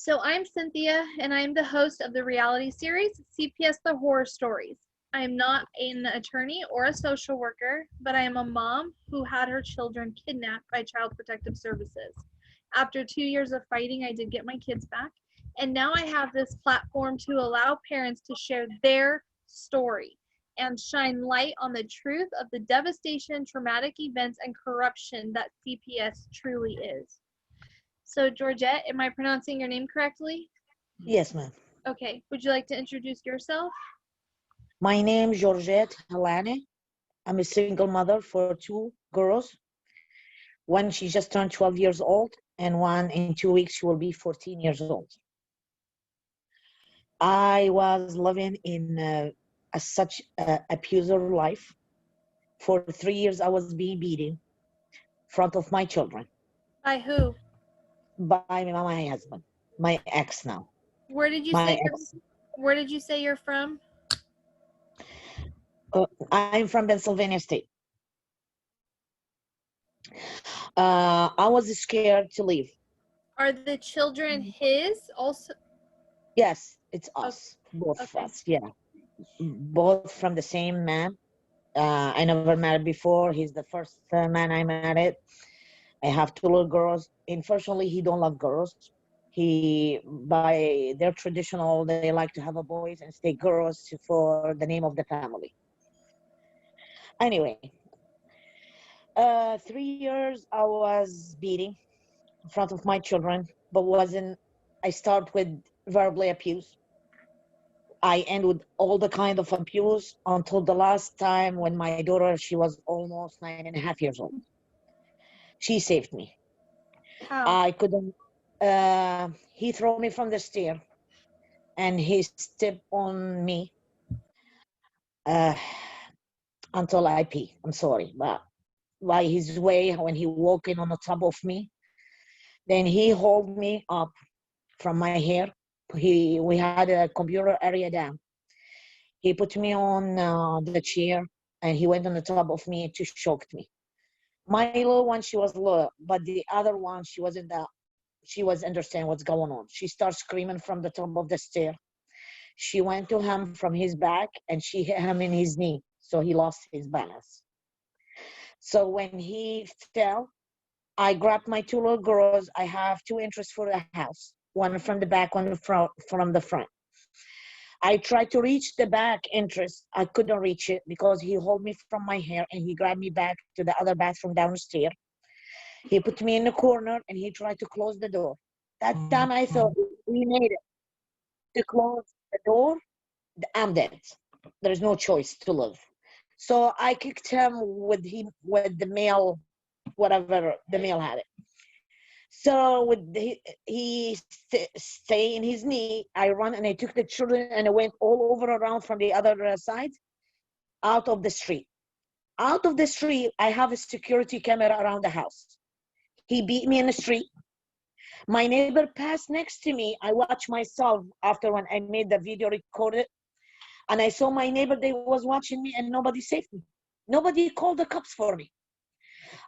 So I'm Cynthia, and I'm the host of the reality series CPS the Horror Stories. I am not an attorney or a social worker, but I am a mom who had her children kidnapped by Child Protective Services. After 2 years of fighting, I did get my kids back, and now I have this platform to allow parents to share their story and shine light on the truth of the devastation, traumatic events, and corruption that CPS truly is. So, Gorget, am I pronouncing your name correctly? Yes, ma'am. Okay. Would you like to introduce yourself? My name is Gorget Helane. I'm a single mother for two girls. One, she just turned 12 years old, and one in 2 weeks, she will be 14 years old. I was living in such abuser life. For 3 years, I was being beaten in front of my children By who? by my husband, my ex now. Where did you My say you're, ex. where did you say you're from? I'm from Pennsylvania State. I was scared to leave. Are the children his also? Yes, it's Okay. us, both of Okay. us. Yeah, both from the same man. I never married before. He's the first man I married. I have two little girls. Unfortunately, he don't love girls. He, by their traditional, they like to have a boys and stay girls for the name of the family. Anyway, 3 years I was beating in front of my children, but wasn't. I start with verbally abuse. I end with all the kind of abuse until the last time when my daughter, she was almost 9.5 years old. She saved me. How? I couldn't, he threw me from the stair and he stepped on me uh, until I pee. I'm sorry, but by his way, when he walked in on the top of me, then he hauled me up from my hair. We had a computer area down. He put me on the chair and he went on the top of me to choke me. My little one, she was little, but the other one, she wasn't that. She was understand what's going on. She starts screaming from the top of the stair. She went to him from his back and she hit him in his knee, so he lost his balance. So when he fell, I grabbed my two little girls. I have two entries for the house, one from the back, one from the front. I tried to reach the back entrance. I couldn't reach it because he held me from my hair and he grabbed me back to the other bathroom downstairs. He put me in the corner and he tried to close the door. That time I thought, we made it. To close the door, I'm dead. There's no choice to live. So I kicked him with the mail, whatever the mail had it. So with he stay in his knee, I run and I took the children and I went all over around from the other side out of the street. Out of the street, I have a security camera around the house. He beat me in the street. My neighbor passed next to me. I watched myself after when I made the video recorded, and I saw my neighbor, they was watching me and nobody saved me. Nobody called the cops for me.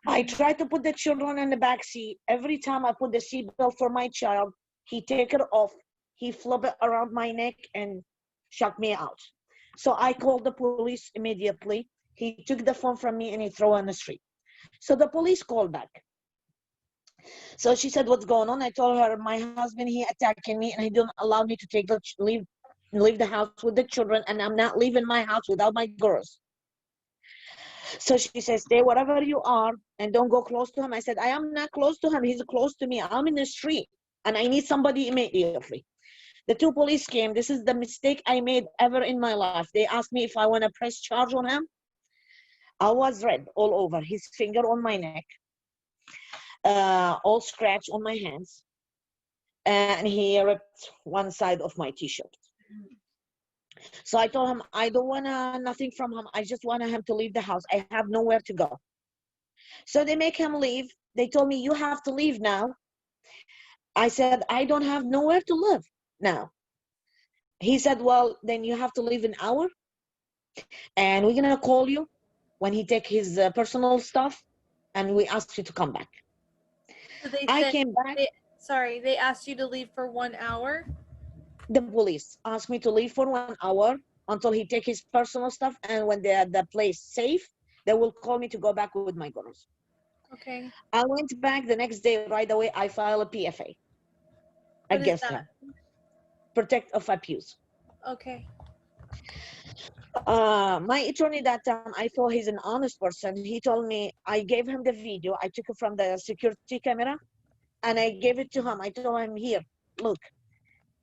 I tried to put the children in the back seat. Every time I put the seatbelt for my child, he take it off. He flip it around my neck and shut me out. So I called the police immediately. He took the phone from me and he threw it on the street. So the police called back. So she said, what's going on? I told her, my husband, he attacking me and he didn't allow me to leave the house with the children, and I'm not leaving my house without my girls. So she says, stay wherever you are and don't go close to him. I said, I am not close to him. He's close to me. I'm in the street and I need somebody immediately. The two police came. This is the mistake I made ever in my life. They asked me if I want to press charge on him. I was red all over, his finger on my neck, all scratched on my hands. And he ripped one side of my t-shirt. So I told him, I don't want nothing from him. I just want him to leave the house. I have nowhere to go. So they make him leave. They told me, you have to leave now. I said, I don't have nowhere to live now. He said, well, then you have to leave an hour and we're going to call you when he take his personal stuff and we ask you to come back. So they I said, came back. Sorry, they asked you to leave for 1 hour? The police asked me to leave for 1 hour until he take his personal stuff, and when they're at the place safe, they will call me to go back with my girls. Okay. I went back the next day. Right away, I filed a PFA What is against that? him, protect of abuse. Okay. My attorney that time, I thought he's an honest person. He told me, I gave him the video. I took it from the security camera and I gave it to him. I told him, here, look,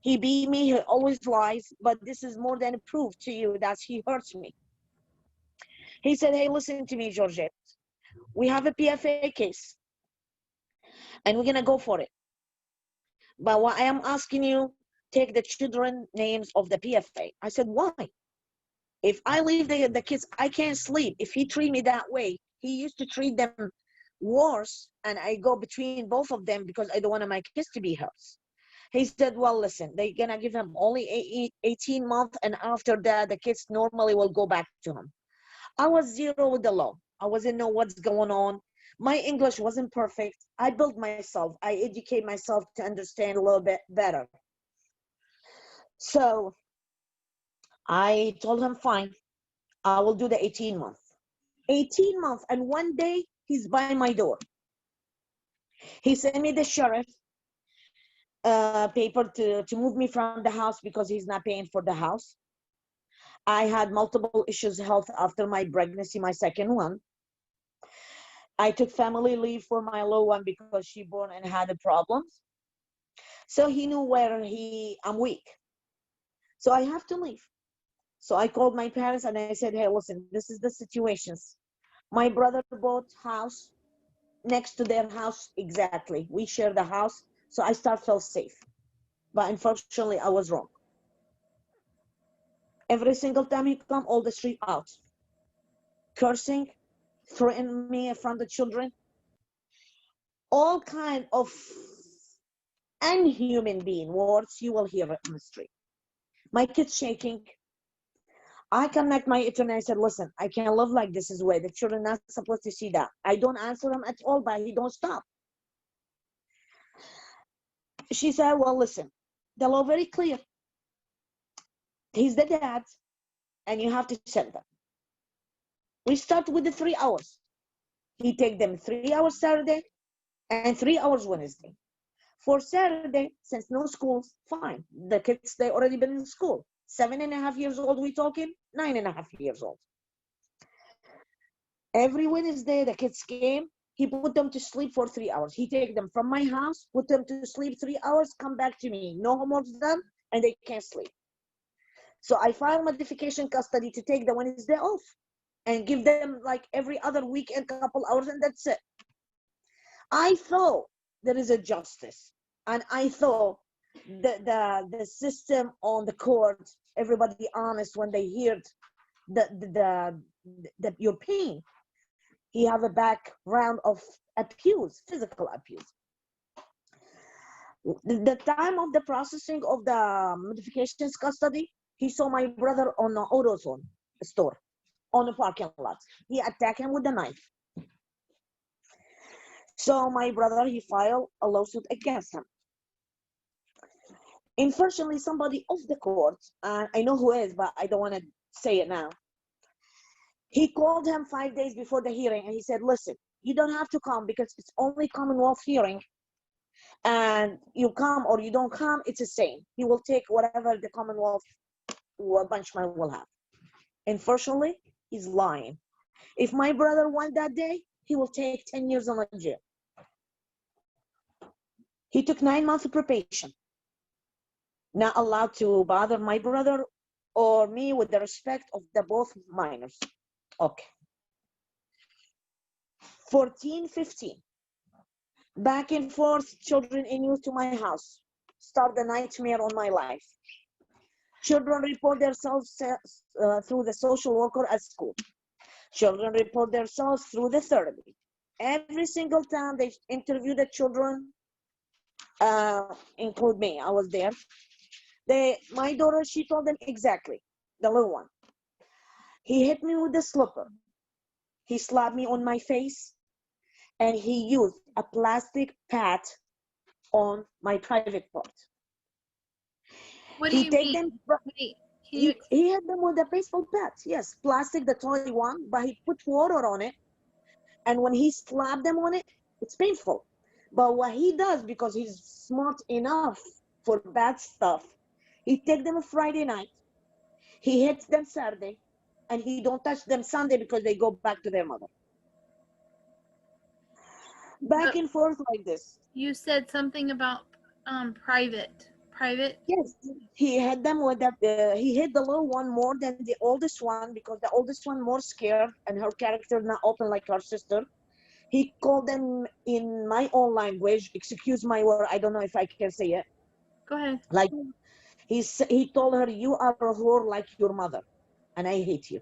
he beat me. He always lies, but this is more than a proof to you that he hurts me. He said, hey, listen to me, Gorget. We have a PFA case and we're going to go for it. But what I am asking you, take the children names of the PFA. I said, why? If I leave the kids, I can't sleep. If he treat me that way, he used to treat them worse, and I go between both of them because I don't want my kids to be hurt. He said, well, listen, they're gonna give him only 18 months, and after that, the kids normally will go back to him. I was zero with the law. I wasn't know what's going on. My English wasn't perfect. I built myself. I educate myself to understand a little bit better. So I told him, fine, I will do the 18 months. 18 months, and one day he's by my door. He sent me the sheriff paper to move me from the house because he's not paying for the house. I had multiple issues health after my pregnancy, my second one. I took family leave for my little one because she born and had the problems. So he knew where I'm weak. So I have to leave. So I called my parents and I said, hey, listen, this is the situations. My brother bought house next to their house exactly. We share the house, so I felt safe. But unfortunately, I was wrong. Every single time he come, all the street out, cursing, threatening me in front of the children, all kind of unhuman being words you will hear on the street. My kids shaking. I connect my attorney. I said, listen, I can't live like this is way. The children are not supposed to see that. I don't answer him at all, but he don't stop. She said, well, listen, the law very clear. He's the dad, and you have to send them. We start with the 3 hours. He take them 3 hours Saturday and 3 hours Wednesday. For Saturday, since no schools, fine. The kids, they already been in school. 7.5 years old, we talking, 9.5 years old. Every Wednesday, the kids came, he put them to sleep for 3 hours. He take them from my house, put them to sleep 3 hours, come back to me. No homework's done, and they can't sleep. So I filed modification custody to take the Wednesday off and give them like every other weekend couple hours, and that's it. I thought there is a justice, and I thought the system on the court, everybody honest when they heard your pain. He have a background of abuse, physical abuse. The time of the processing of the modifications custody, he saw my brother on the AutoZone store on the parking lot. He attacked him with a knife. So my brother, he filed a lawsuit against him. Unfortunately, somebody off the court, and I know who is, but I don't want to say it now. He called him 5 days before the hearing, and he said, listen, you don't have to come because it's only Commonwealth hearing, and you come or you don't come, it's the same. He will take whatever the Commonwealth benchmark will have. Unfortunately, he's lying. If my brother won that day, he will take 10 years on the jail. He took 9 months of probation. Not allowed to bother my brother or me with the respect of the both minors. Okay. 14, 15. Back and forth, children in use to my house. Start the nightmare on my life. Children report themselves through the social worker at school. Children report themselves through the therapy. Every single time they interview the children, include me, I was there. My daughter, she told them exactly, the little one. He hit me with the slipper. He slapped me on my face, and he used a plastic pad on my private part. What do He you take mean? them. Wait, can you He had them with a baseball bat. Yes, plastic, the toy one, but he put water on it, and when he slapped them on it, it's painful. But what he does, because he's smart enough for bad stuff, he take them Friday night, he hits them Saturday, and he don't touch them Sunday because they go back to their mother. Back but and forth like this. you said something about private. Private? Yes, he hit them with that. He hit the little one more than the oldest one because the oldest one more scared and her character not open like her sister. He called them in my own language. Excuse my word. I don't know if I can say it. Go ahead. Like he told her, "You are a whore like your mother, and I hate you."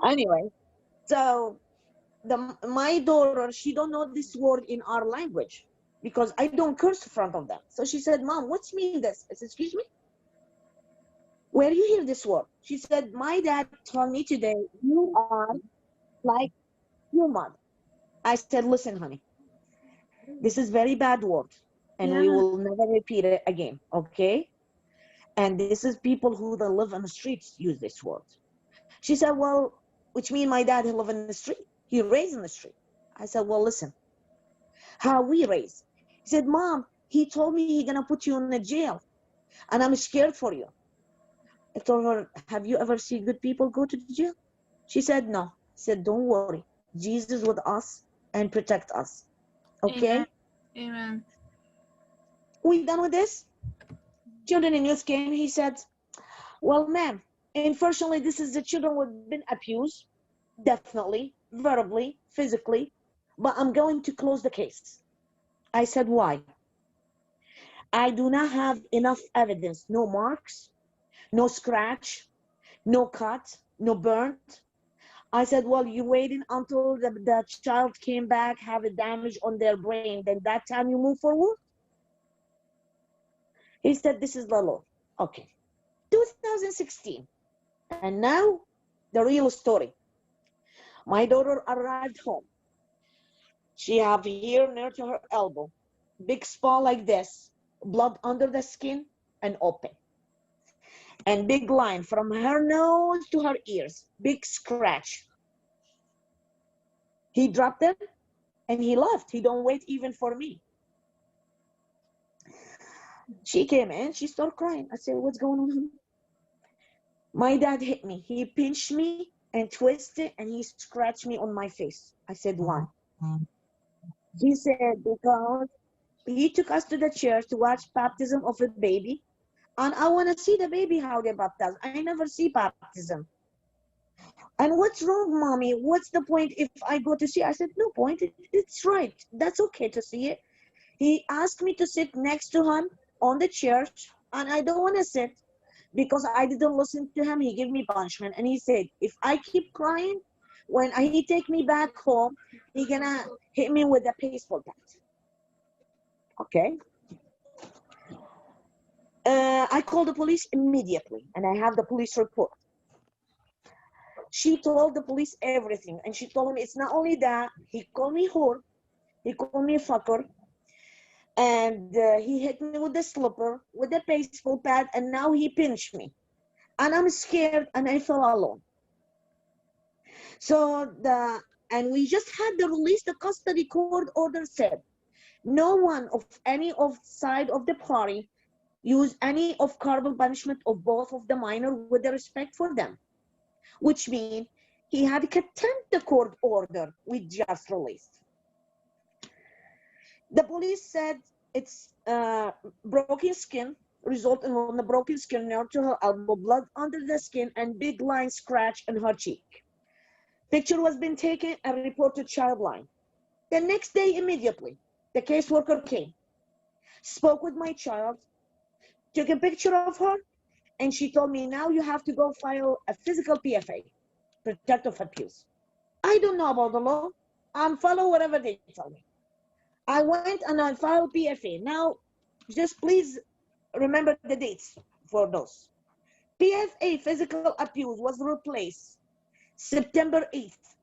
Anyway, so my daughter, she don't know this word in our language because I don't curse in front of them. So she said, "Mom, what's mean this?" I said, "Excuse me, where do you hear this word?" She said, "My dad told me today you are like your mother." I said, "Listen, honey, this is very bad word, and we Yeah. will never repeat it again, okay? And this is people who that live on the streets use this word." She said, "Well, which mean my dad he live in the street? He raised in the street." I said, "Well, listen, how we raised." He said, "Mom, he told me he gonna put you in the jail, and I'm scared for you." I told her, "Have you ever seen good people go to the jail?" She said, "No." I said, "Don't worry. Jesus with us and protect us. Amen. Okay?" Amen. We done with this? Children in youth came. He said, "Well, ma'am, unfortunately, this is the children who have been abused, definitely, verbally, physically, but I'm going to close the case." I said, "Why?" "I do not have enough evidence. No marks, no scratch, no cut, no burnt." I said, "Well, you waiting until the child came back, have a damage on their brain, then that time you move forward?" He said, "This is the law." Okay. 2016. And now the real story. My daughter arrived home. She have here near to her elbow, big spot like this, blood under the skin and open. And big line from her nose to her ears, big scratch. He dropped them and he left. He don't wait even for me. She came in, she started crying. I said, "What's going on?" "My dad hit me. He pinched me and twisted and he scratched me on my face." I said, "Why?" He said, "Because he took us to the church to watch baptism of a baby. And I want to see the baby how they baptize. I never see baptism. And what's wrong, mommy? What's the point if I go to see?" I said, "No point. It's right. That's okay to see it." He asked me to sit next to him on the church, and I don't want to sit because I didn't listen to him. He gave me punishment, and he said, "If I keep crying, when he take me back home, he gonna hit me with a baseball bat." Okay. I called the police immediately, and I have the police report. She told the police everything, and she told him it's not only that, he called me whore, he called me a fucker, and he hit me with the slipper, with the baseball bat, and now he pinched me. And I'm scared, and I feel alone. And we just had the release, the custody court order said, no one of any of side of the party use any of corporal punishment of both of the minor with the respect for them, which means he had contempt the court order we just released. The police said it's broken skin, resulting from the broken skin near to her elbow, blood under the skin, and big line scratch in her cheek. Picture was being taken and reported child line. The next day, immediately, the caseworker came, spoke with my child, took a picture of her, and she told me, "Now you have to go file a physical PFA, protective abuse." I don't know about the law. I'm follow whatever they tell me. I went and I filed PFA. Now, just please remember the dates for those. PFA physical abuse was replaced September 8th,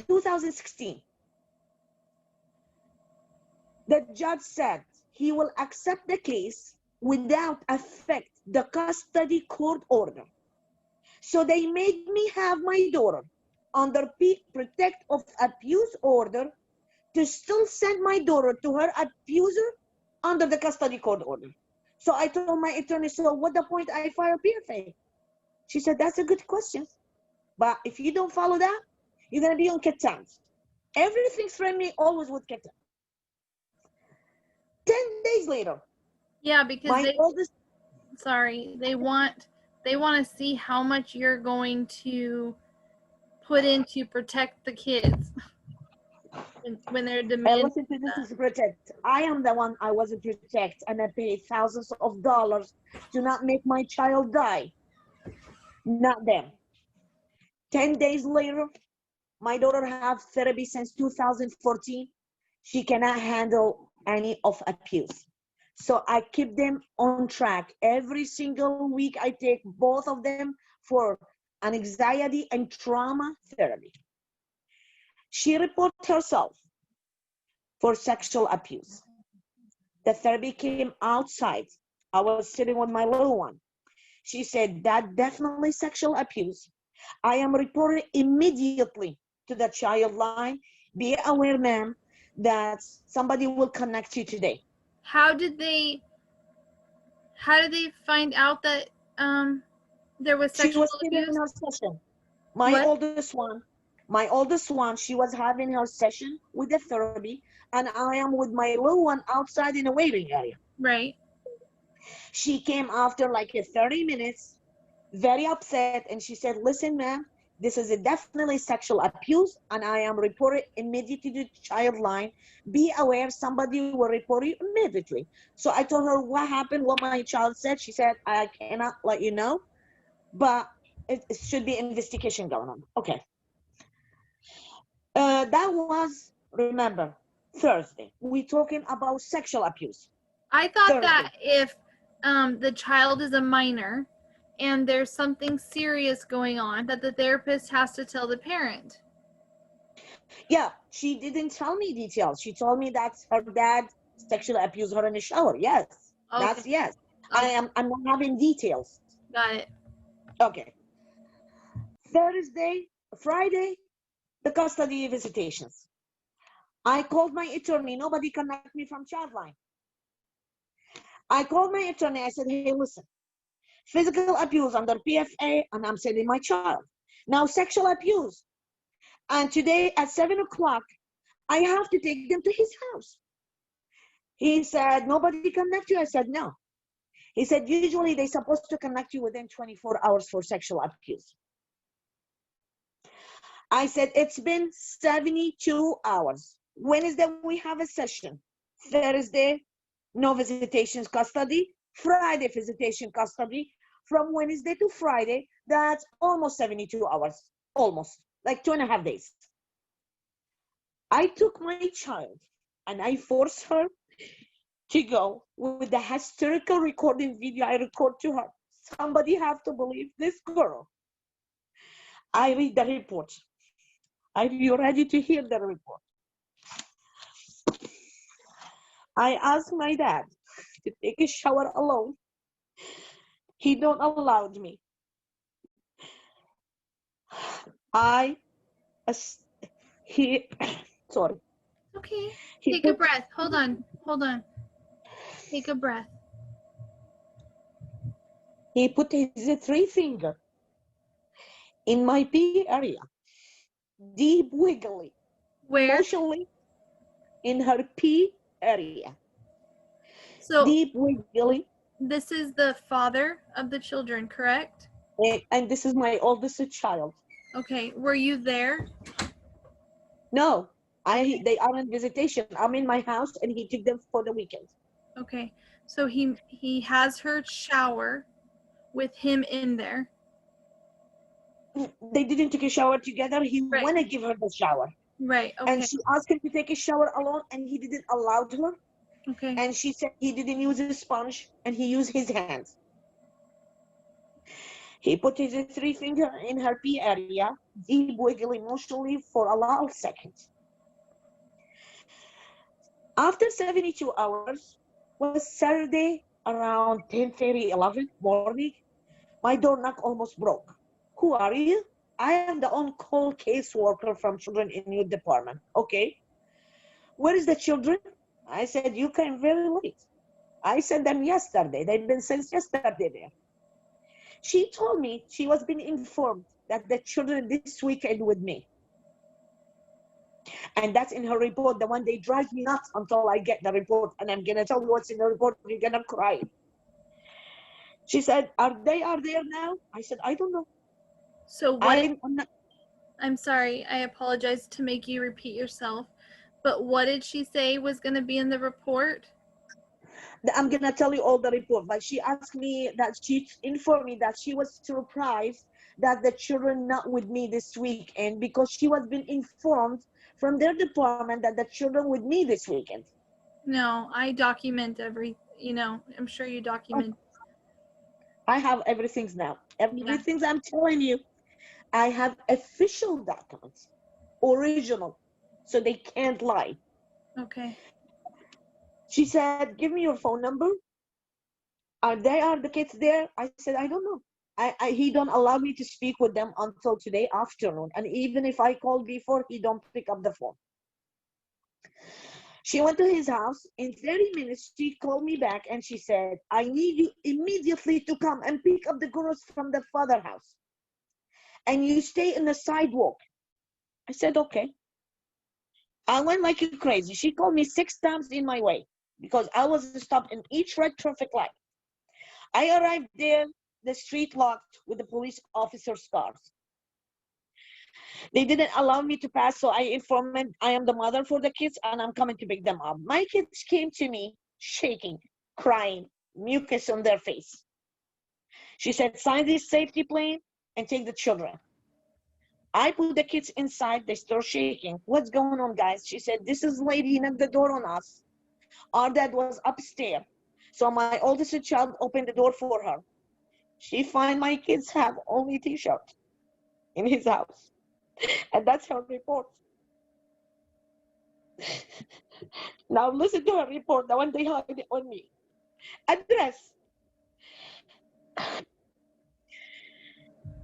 2016. The judge said he will accept the case without affect the custody court order. So they made me have my daughter under protect of abuse order to still send my daughter to her abuser under the custody court order. So I told my attorney, so what the point I file PFA? She said, that's a good question. But if you don't follow that, you're going to be on contempt. Everything threatened me always with contempt. 10 days later, Yeah, because my oldest, they want to see how much you're going to put in to protect the kids when they're demanding. listen to this is protect. I am the one I wasn't protect, and I paid thousands of dollars to not make my child die. Not them. 10 days later, my daughter have therapy since 2014. She cannot handle any of abuse. So I keep them on track. Every single week, I take both of them for an anxiety and trauma therapy. She reported herself for sexual abuse. The therapy came outside. I was sitting with my little one. She said, that definitely sexual abuse. I am reporting immediately to the child line. Be aware, ma'am, that somebody will connect you today. How did they find out that there was She sexual was sitting abuse? in her session. My oldest one, she was having her session with the therapy, and I am with my little one outside in a waiting area. Right. She came after like 30 minutes, very upset, and she said, listen, ma'am, this is definitely sexual abuse, and I am reporting immediately to the child line. Be aware, somebody will report you immediately. So I told her what happened, what my child said. She said, I cannot let you know, but it should be investigation going on. Okay. That was, remember, Thursday. We're talking about sexual abuse. I thought Thursday. that if the child is a minor and there's something serious going on, that the therapist has to tell the parent. Yeah, she didn't tell me details. She told me that her dad sexually abused her in the shower. Yes, Okay. that's yes. Okay. I'm not having details. Got it. Okay. Friday, the custody visitations. I called my attorney. Nobody connected me from Childline. I called my attorney. I said, hey, listen, physical abuse under PFA, and I'm sending my child. Now, sexual abuse. And today at 7 o'clock, I have to take them to his house. He said, nobody connect you? I said, no. He said, usually they're supposed to connect you within 24 hours for sexual abuse. I said, it's been 72 hours. Wednesday, we have a session. Thursday, no visitations custody. Friday, visitation custody. From Wednesday to Friday, that's almost 72 hours. Almost, like 2.5 days. I took my child and I forced her to go with the hysterical recording video I record to her. Somebody have to believe this girl. I read the report. Are you ready to hear the report? I asked my dad to take a shower alone. He don't allow me. Sorry. Okay. Take a breath. Hold on. Take a breath. He put his 3 finger in my pee area, deep wiggly. Where? Emotionally, in her pee area. So deep wiggly. This is the father of the children, correct? And this is my oldest child. Okay. Were you there? No, they are on visitation. I'm in my house, and he took them for the weekend. Okay. So he has her shower with him in there. They didn't take a shower together. He want to give her the shower. Right. Okay. And she asked him to take a shower alone, and he didn't allow her. Okay. And she said he didn't use a sponge, and he used his hands. He put his 3 finger in her pee area, deep wiggle emotionally for a lot of seconds. After 72 hours, was Saturday around 10:30, 11 morning. My door knock almost broke. Who are you? I am the on-call caseworker from children in your department. Okay. Where is the children? I said, you came very late. I sent them yesterday. They've been since yesterday there. She told me she was being informed that the children this weekend with me. And that's in her report, the one they drive me nuts until I get the report. And I'm going to tell you what's in the report. You're going to cry. She said, are they there now? I said, I don't know. So I'm not, I'm sorry, I apologize to make you repeat yourself, but what did she say was going to be in the report? I'm going to tell you all the report. But she asked me that she informed me that she was surprised that the children not with me this weekend because she was being informed from their department that the children with me this weekend. No, I document I'm sure you document. I have everything now. Everything I'm telling you, I have official documents, original, so they can't lie. Okay. She said, give me your phone number. Are the kids there? I said, I don't know. He don't allow me to speak with them until today afternoon. And even if I call before, he don't pick up the phone. She went to his house. In 30 minutes, she called me back and she said, I need you immediately to come and pick up the girls from the father house. And you stay in the sidewalk. I said, okay. I went like crazy. She called me 6 times in my way because I was stopped in each red traffic light. I arrived there, the street locked with the police officer's cars. They didn't allow me to pass, so I informed them I am the mother for the kids and I'm coming to pick them up. My kids came to me shaking, crying, mucus on their face. She said, sign this safety plan and take the children. I put the kids inside, they start shaking. What's going on, guys? She said, this is lady knocked the door on us. Our dad was upstairs. So my oldest child opened the door for her. She find my kids have only t-shirt in his house. And that's her report. Now listen to her report, the one they hide it on me. Address.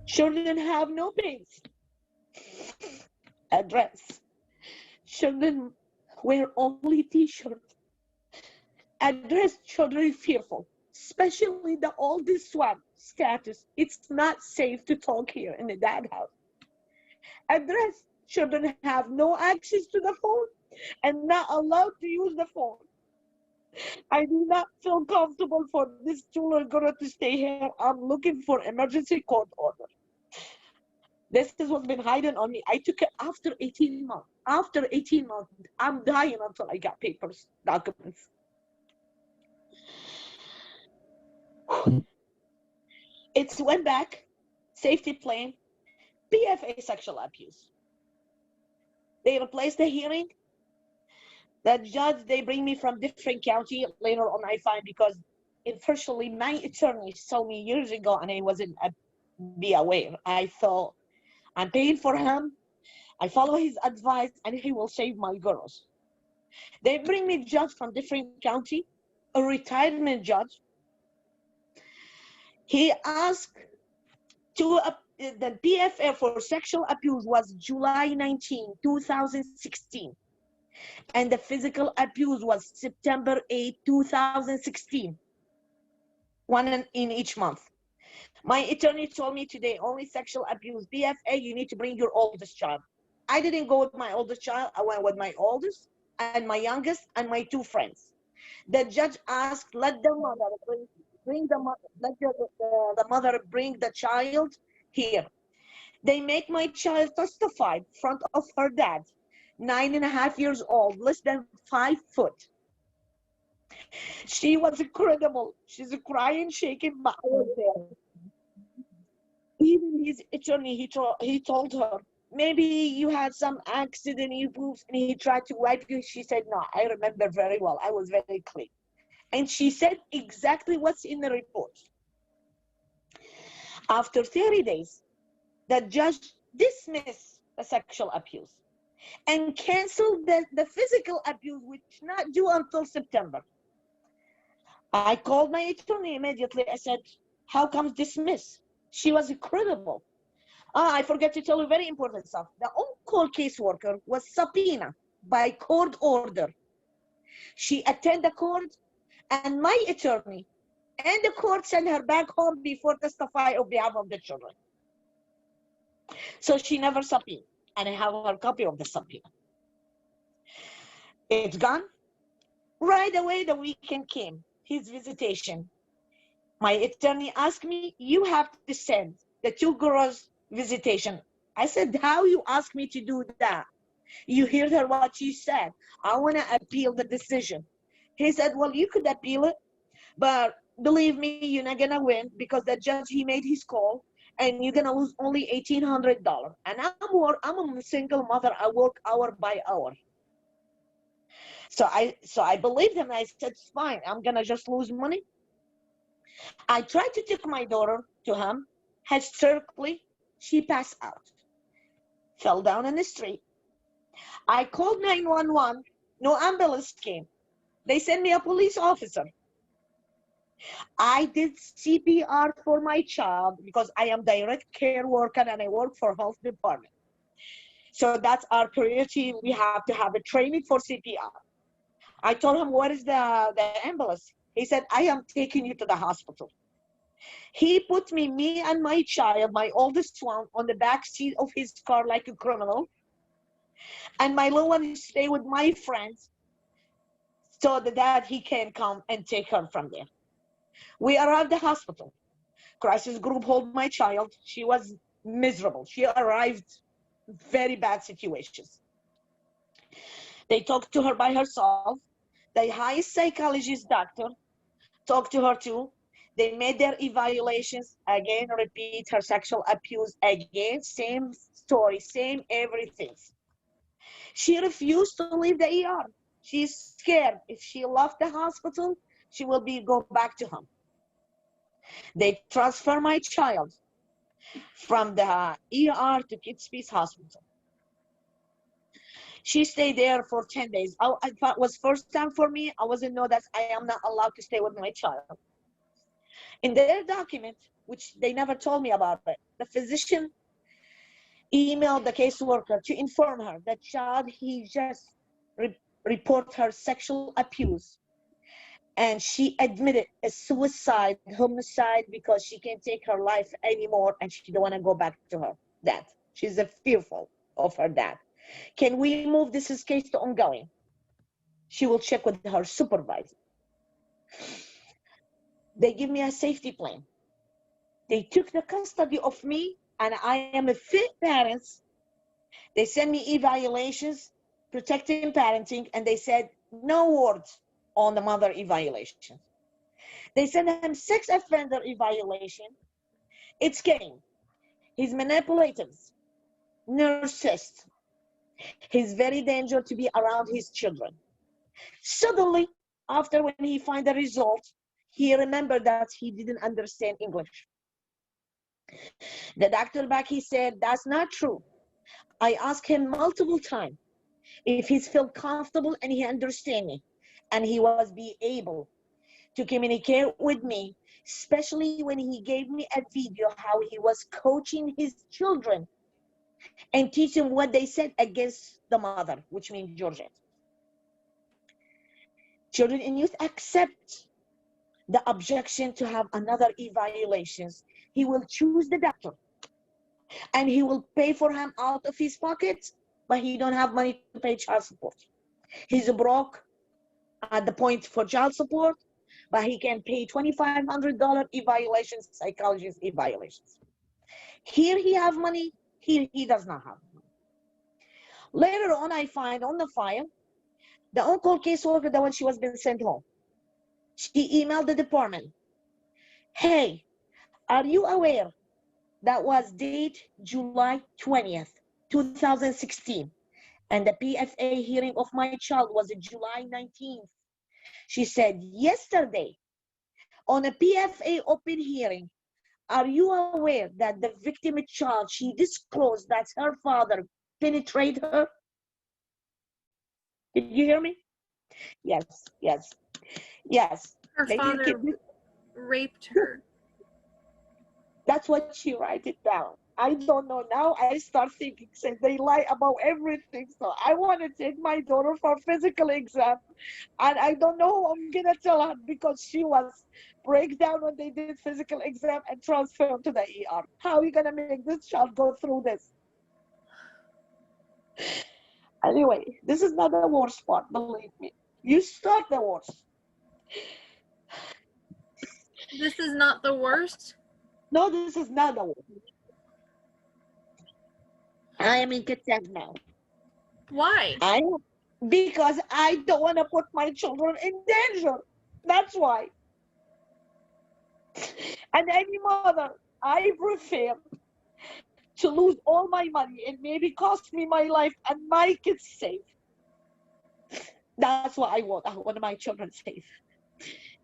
Children have no pains. Address. Children wear only t-shirt. Address, children fearful, especially the oldest one, status. It's not safe to talk here in the dad house. Address, children have no access to the phone and not allowed to use the phone. I do not feel comfortable for this children girl to stay here. I'm looking for emergency court order. This is what's been hiding on me. I took it after 18 months. After 18 months, I'm dying until I got papers, documents. It's went back, safety plan, PFA sexual abuse. They replaced the hearing. The judge, they bring me from different county. Later on, I find because unfortunately my attorney told me years ago and I wasn't be aware. I thought I'm paying for him. I follow his advice and he will save my girls. They bring me judge from different county, a retirement judge. He asked to the PFA for sexual abuse was July 19, 2016. And the physical abuse was September 8, 2016. One in each month. My attorney told me today, only sexual abuse, PFA, you need to bring your oldest child. I didn't go with my oldest child. I went with my oldest and my youngest and my 2 friends. The judge asked, let the mother bring the mother, let the mother bring the child here. They make my child testify in front of her dad, 9.5 years old, less than 5 foot. She was incredible. She's crying, shaking, but I was there. Even his attorney, he told her, maybe you had some accident, you pooped, and he tried to wipe you. She said, no, I remember very well. I was very clean. And she said exactly what's in the report. After 30 days, the judge dismissed the sexual abuse. and canceled the physical abuse, which not due until September. I called my attorney immediately. I said, how comes dismiss? She was incredible. I forget to tell you very important stuff. The on-call caseworker was subpoenaed by court order. She attended the court, and my attorney and the court sent her back home before testify on behalf of the children. So she never subpoenaed, and I have her copy of the subpoena. It's gone. Right away, the weekend came, his visitation. My attorney asked me, you have to send the two girls visitation. I said, how you ask me to do that? You heard her what she said. I want to appeal the decision. He said, well, you could appeal it, but believe me, you're not going to win because the judge, he made his call and you're going to lose only $1,800. And I'm a single mother. I work hour by hour. So I believed him. I said, it's fine. I'm going to just lose money. I tried to take my daughter to him. Hysterically, she passed out, fell down in the street. I called 911. No ambulance came. They sent me a police officer. I did CPR for my child because I am direct care worker and I work for health department. So that's our priority. We have to have a training for CPR. I told him, what is the ambulance? He said, I am taking you to the hospital. He put me and my child, my oldest one, on the back seat of his car like a criminal. And my little one stay with my friends so that he can come and take her from there. We arrived at the hospital. Crisis group hold my child. She was miserable. She arrived very bad situations. They talked to her by herself. The highest psychologist doctor talked to her too. They made their evaluations, again, repeat her sexual abuse, again, same story, same everything. She refused to leave the ER. She's scared. If she left the hospital, she will go back to him. They transfer my child from the ER to Kids Peace Hospital. She stayed there for 10 days. I thought it was first time for me. I wasn't know that I am not allowed to stay with my child. In their document, which they never told me about it, the physician emailed the caseworker to inform her that child, he just report her sexual abuse. And she admitted a suicide, homicide, because she can't take her life anymore and she don't want to go back to her dad. She's fearful of her dad. Can we move this case to ongoing? She will check with her supervisor. They give me a safety plan. They took the custody of me and I am a fit parent. They send me evaluations, protecting parenting, and they said no words on the mother evaluation. They send him sex offender evaluation. It's game. He's manipulative, narcissist. He's very dangerous to be around his children. Suddenly, after when he find the result, he remembered that he didn't understand English. The doctor back, he said, that's not true. I asked him multiple times if he felt comfortable and he understand me. And he was be able to communicate with me, especially when he gave me a video how he was coaching his children and teaching what they said against the mother, which means Gorget. Children and youth accept the objection to have another evaluations. He will choose the doctor and he will pay for him out of his pocket, but he don't have money to pay child support. He's broke at the point for child support, but he can pay $2,500 evaluations, psychologist evaluations. Here he have money, here he does not have money. Later on, I find on the file, the on-call caseworker, the one she was being sent home, she emailed the department, hey, are you aware that was date July 20th, 2016, and the PFA hearing of my child was July 19th. She said, yesterday, on a PFA open hearing, are you aware that the victim child, she disclosed that her father penetrated her? Did you hear me? Yes, yes, yes. Her father raped her. That's what she write it down. I don't know. Now I start thinking, say they lie about everything. So I want to take my daughter for physical exam, and I don't know who I'm gonna tell her because she was break down when they did physical exam and transferred to the ER. How are you gonna make this child go through this? Anyway, this is not the worst part, believe me. You start the worst. This is not the worst? No, this is not the worst. I am in contempt now. Why? Because I don't want to put my children in danger. That's why. And any mother, I prefer to lose all my money and maybe cost me my life and my kids safe. That's what I want. I want my children safe.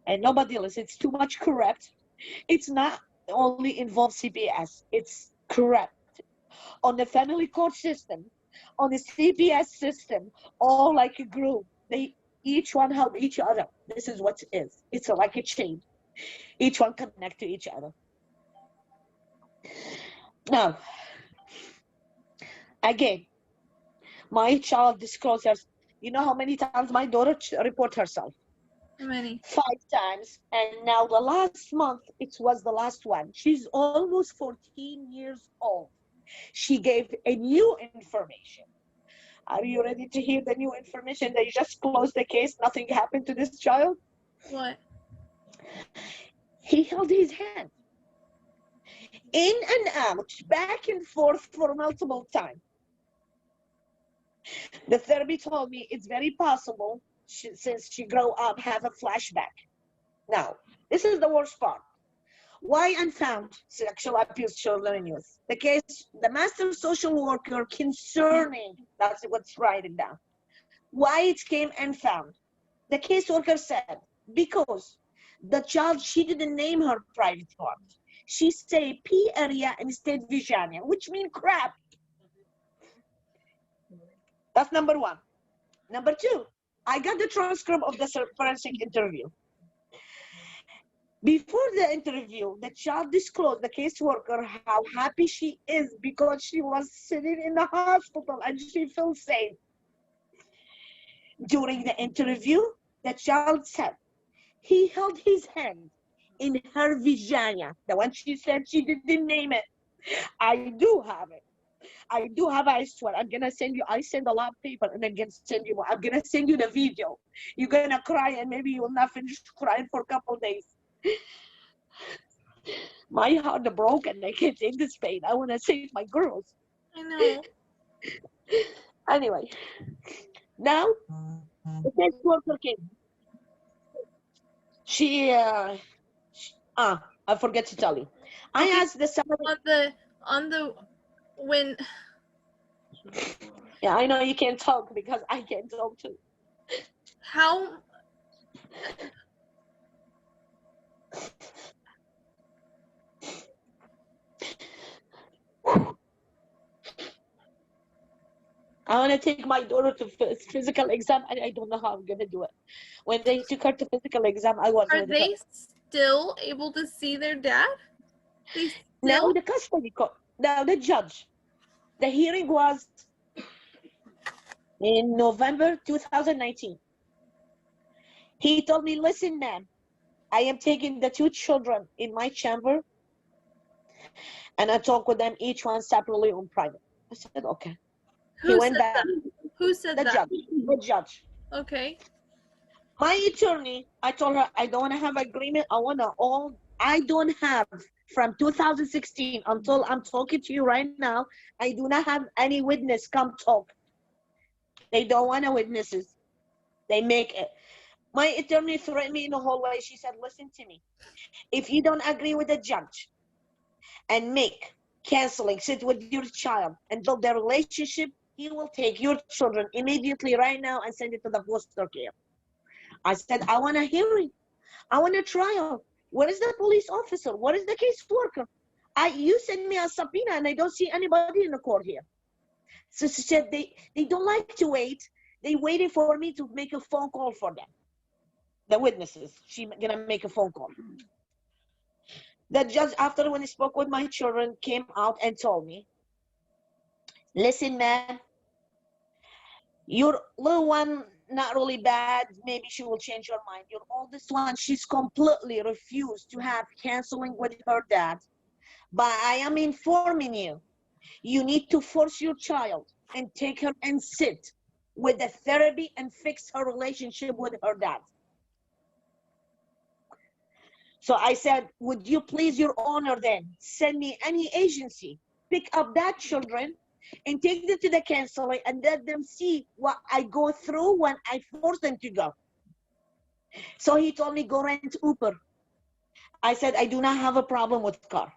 And nobody else. It's too much corrupt. It's not only involves CPS. It's corrupt. On the family court system, on the CPS system, all like a group. They each one help each other. This is what it is. It's like a chain. Each one connect to each other. Now, again, my child disclosures. You know how many times my daughter report herself? How many? 5 times. And now the last month, it was the last one. She's almost 14 years old. She gave a new information. Are you ready to hear the new information? They just closed the case. Nothing happened to this child. What? He held his hand in and out, back and forth for multiple times. The therapy told me it's very possible since she grew up have a flashback. Now, this is the worst part. Why unfound sexual abuse children and youth? The case, the master social worker concerning, that's what's writing down. Why it came unfound? The caseworker said, because the child, she didn't name her private part. She say P area instead vagina, which means crap. That's number one. Number two, I got the transcript of the forensic interview. Before the interview, the child disclosed, the caseworker, how happy she is because she was sitting in the hospital and she feels safe. During the interview, the child said he held his hand in her vagina. The one she said she didn't name it. I do have it. I do have, I swear. I'm gonna send you, I send a lot of people and I'm gonna send you, I'm gonna send you the video. You're gonna cry and maybe you will not finish crying for a couple of days. My heart broke and I can't take this pain. I want to save my girls. I know. Anyway, now the caseworker came. I forget to tell you. I asked the summary. When. Yeah, I know you can't talk because I can't talk too. How? I want to take my daughter to physical exam, and I don't know how I'm gonna do it. When they took her to physical exam, I was. Are they still able to see their dad? Now the custody court. Now the judge. The hearing was in November 2019. He told me, "Listen, ma'am, I am taking the 2 children in my chamber, and I talk with them each one separately on private." I said, "Okay." Who said that? Who said that? The judge. Okay. My attorney, I told her I don't want to have agreement. I don't have from 2016 until I'm talking to you right now. I do not have any witness come talk. They don't want witnesses. They make it. My attorney threatened me in the hallway. She said, "Listen to me. If you don't agree with the judge and canceling, sit with your child and build their relationship, he will take your children immediately right now and send it to the foster care." I said, "I want a hearing. I want a trial. Where is the police officer? What is the caseworker? You send me a subpoena and I don't see anybody in the court here." So she said, they don't like to wait. They waited for me to make a phone call for them. The witnesses, she gonna make a phone call. The judge, after when he spoke with my children, came out and told me, listen, man, your little one, not really bad. Maybe she will change her mind. Your oldest one, she's completely refused to have counseling with her dad. But I am informing you, you need to force your child and take her and sit with the therapy and fix her relationship with her dad. So I said, would you please, Your Honor, then send me any agency, pick up that children and take them to the counselor and let them see what I go through when I force them to go. So he told me, go rent Uber. I said, I do not have a problem with car.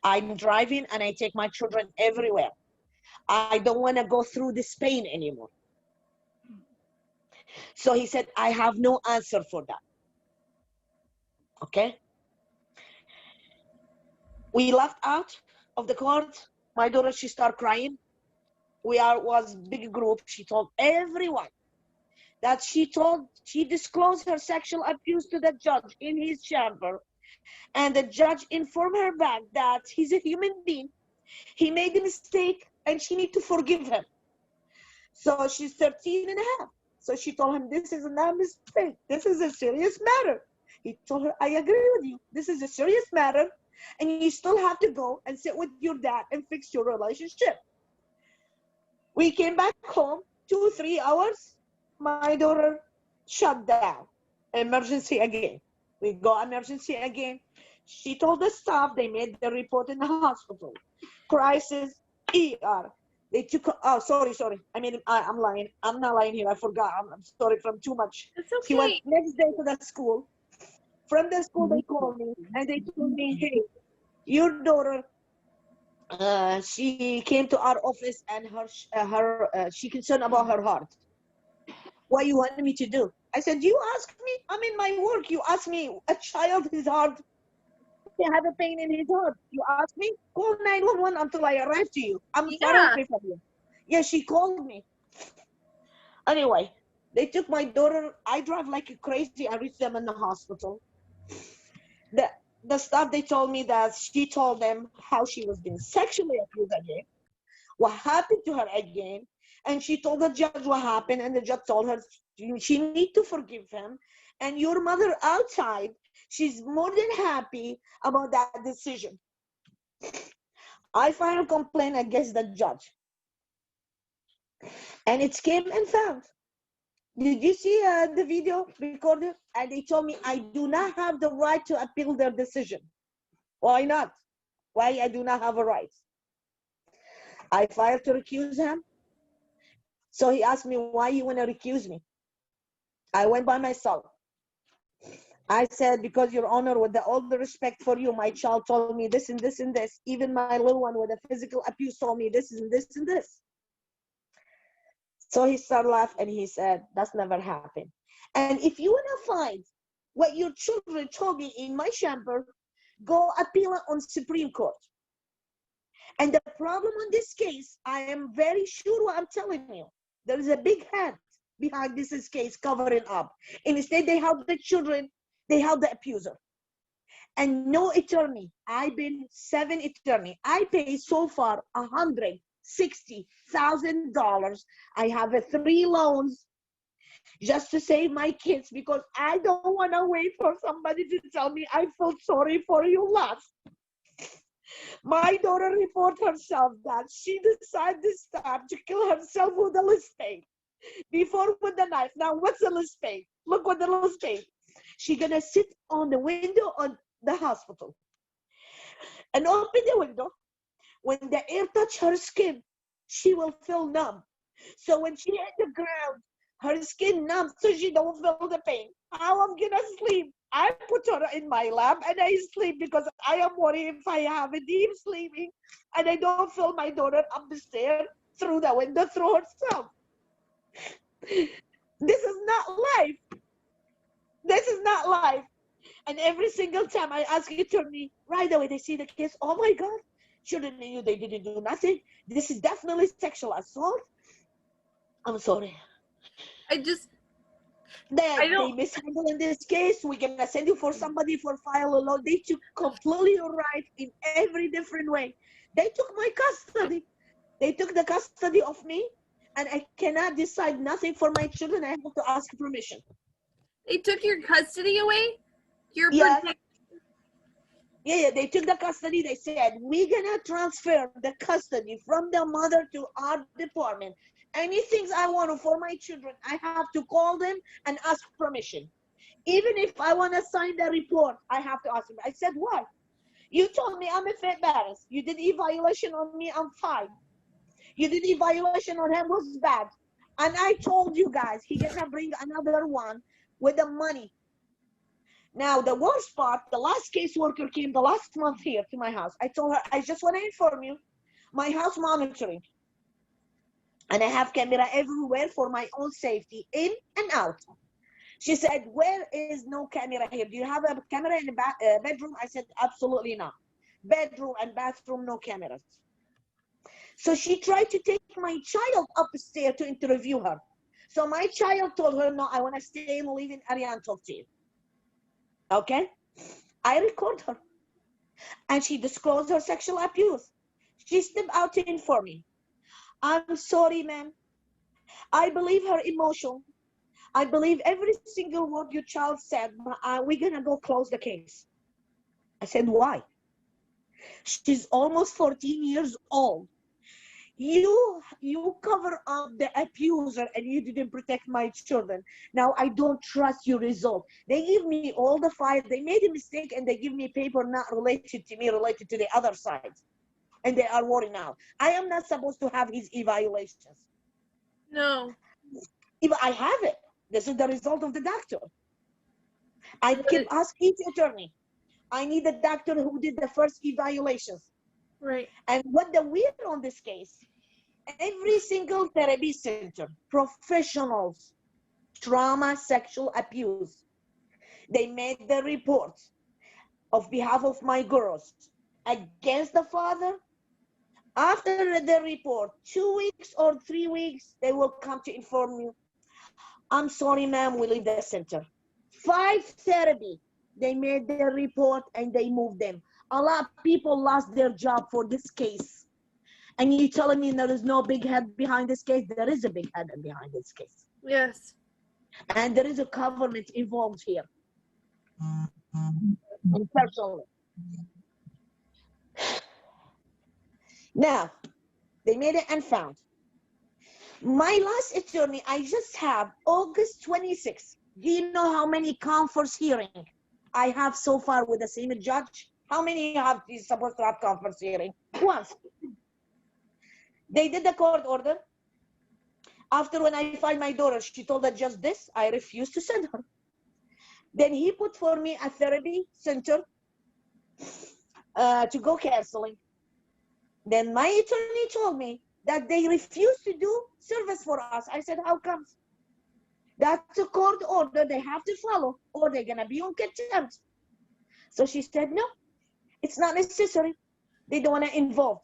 I'm driving and I take my children everywhere. I don't want to go through this pain anymore. So he said, I have no answer for that. Okay. We left out of the court. My daughter, she started crying. Was big group. She told everyone that she disclosed her sexual abuse to the judge in his chamber. And the judge informed her back that he's a human being. He made a mistake and she needs to forgive him. So she's 13 and a half. So she told him, this is not a mistake. This is a serious matter. He told her, I agree with you. This is a serious matter. And you still have to go and sit with your dad and fix your relationship. We came back home, 2-3 hours. My daughter shut down. Emergency again. We go emergency again. She told the staff, they made the report in the hospital. Crisis, ER. They took, oh, sorry. I mean, I'm lying. I'm not lying here. I forgot. I'm sorry from too much. It's okay. She went next day to the school. From the school, they called me and they told me, hey, your daughter, she came to our office and she concerned about her heart. What you want me to do? I said, you ask me, I'm in my work. You ask me, a child, his heart, they have a pain in his heart. You ask me, call 911 until I arrive to you. I'm far away from you. Yeah, she called me. Anyway, they took my daughter. I drive like crazy. I reached them in the hospital. The staff, they told me that she told them how she was being sexually abused again, what happened to her again, and she told the judge what happened, and the judge told her she need to forgive him, and your mother outside, she's more than happy about that decision. I filed a complaint against the judge, and it came and found. Did you see the video recorded? And they told me I do not have the right to appeal their decision. Why not? Why I do not have a right? I filed to recuse him. So he asked me, why you want to recuse me? I went by myself. I said, because Your Honor, with all the respect for you, my child told me this and this and this. Even my little one with a physical abuse told me this and this and this. So he started laughing and he said, that's never happened. And if you want to find what your children told me in my chamber, go appeal it on Supreme Court. And the problem on this case, I am very sure what I'm telling you. There is a big hand behind this case covering up. Instead, they held the children, they held the abuser. And no attorney, I've been 7 attorneys. I pay so far $160,000. I have 3 loans just to save my kids because I don't want to wait for somebody to tell me I feel sorry for you last. My daughter reported herself that she decided this time to kill herself with a lisp before with the knife. Now, what's a lisp? Look what the lisp. She's gonna sit on the window on the hospital and open the window. When the air touch her skin, she will feel numb. So when she hit the ground, her skin numb, so she don't feel the pain. How I'm gonna sleep? I put her in my lap and I sleep because I am worried if I have a deep sleeping and I don't feel my daughter up the stairs through the window through herself. This is not life. This is not life. And every single time I ask attorney, right away they see the case, oh my God, shouldn't you, they didn't do nothing. This is definitely sexual assault. I'm sorry. That don't. they mishandled in this case. We're gonna send you for somebody for file alone. They took completely right in every different way. They took my custody. They took the custody of me, and I cannot decide nothing for my children. I have to ask permission. They took your custody away? Your Yes. protect. Yeah, they took the custody. They said, we're gonna transfer the custody from the mother to our department. Anything I want for my children, I have to call them and ask permission. Even if I want to sign the report, I have to ask them. I said, why? You told me I'm a fit parent. You did evaluation on me, I'm fine. You did evaluation on him, was bad. And I told you guys, he gonna bring another one with the money. Now, the worst part, the last caseworker came the last month here to my house. I told her, I just want to inform you, my house monitoring. And I have camera everywhere for my own safety, in and out. She said, where is no camera here? Do you have a camera in the bedroom? I said, absolutely not. Bedroom and bathroom, no cameras. So she tried to take my child upstairs to interview her. So my child told her, no, I want to stay and live in area and talk to you. Okay? I record her. And she disclosed her sexual abuse. She stepped out to inform me. I'm sorry, ma'am. I believe her emotion. I believe every single word your child said, but we're going to go close the case. I said, why? She's almost 14 years old. You cover up the abuser and you didn't protect my children. Now I don't trust your result. They give me all the files. They made a mistake and they give me paper not related to me, related to the other side. And they are worried now. I am not supposed to have his evaluations. No. If I have it, this is the result of the doctor. I keep asking each attorney, I need a doctor who did the first evaluations. Right. And what the weird on this case, every single therapy center, professionals, trauma, sexual abuse, they made the report of behalf of my girls against the father. After the report, 2 weeks or 3 weeks, they will come to inform you, I'm sorry, ma'am, we leave the center. 5 therapy, they made their report and they moved them. A lot of people lost their job for this case. And you telling me there is no big head behind this case? There is a big head behind this case. Yes. And there is a government involved here. And personally. Now, they made it and found. My last attorney, I just have August 26th. Do you know how many conference hearings I have so far with the same judge? How many have is supposed to have conference hearing? Once. They did the court order. After when I find my daughter, she told the judge this, I refused to send her. Then he put for me a therapy center to go counseling. Then my attorney told me that they refused to do service for us. I said, how comes? That's a court order they have to follow or they're gonna be on contempt. So she said, no, it's not necessary. They don't wanna involve.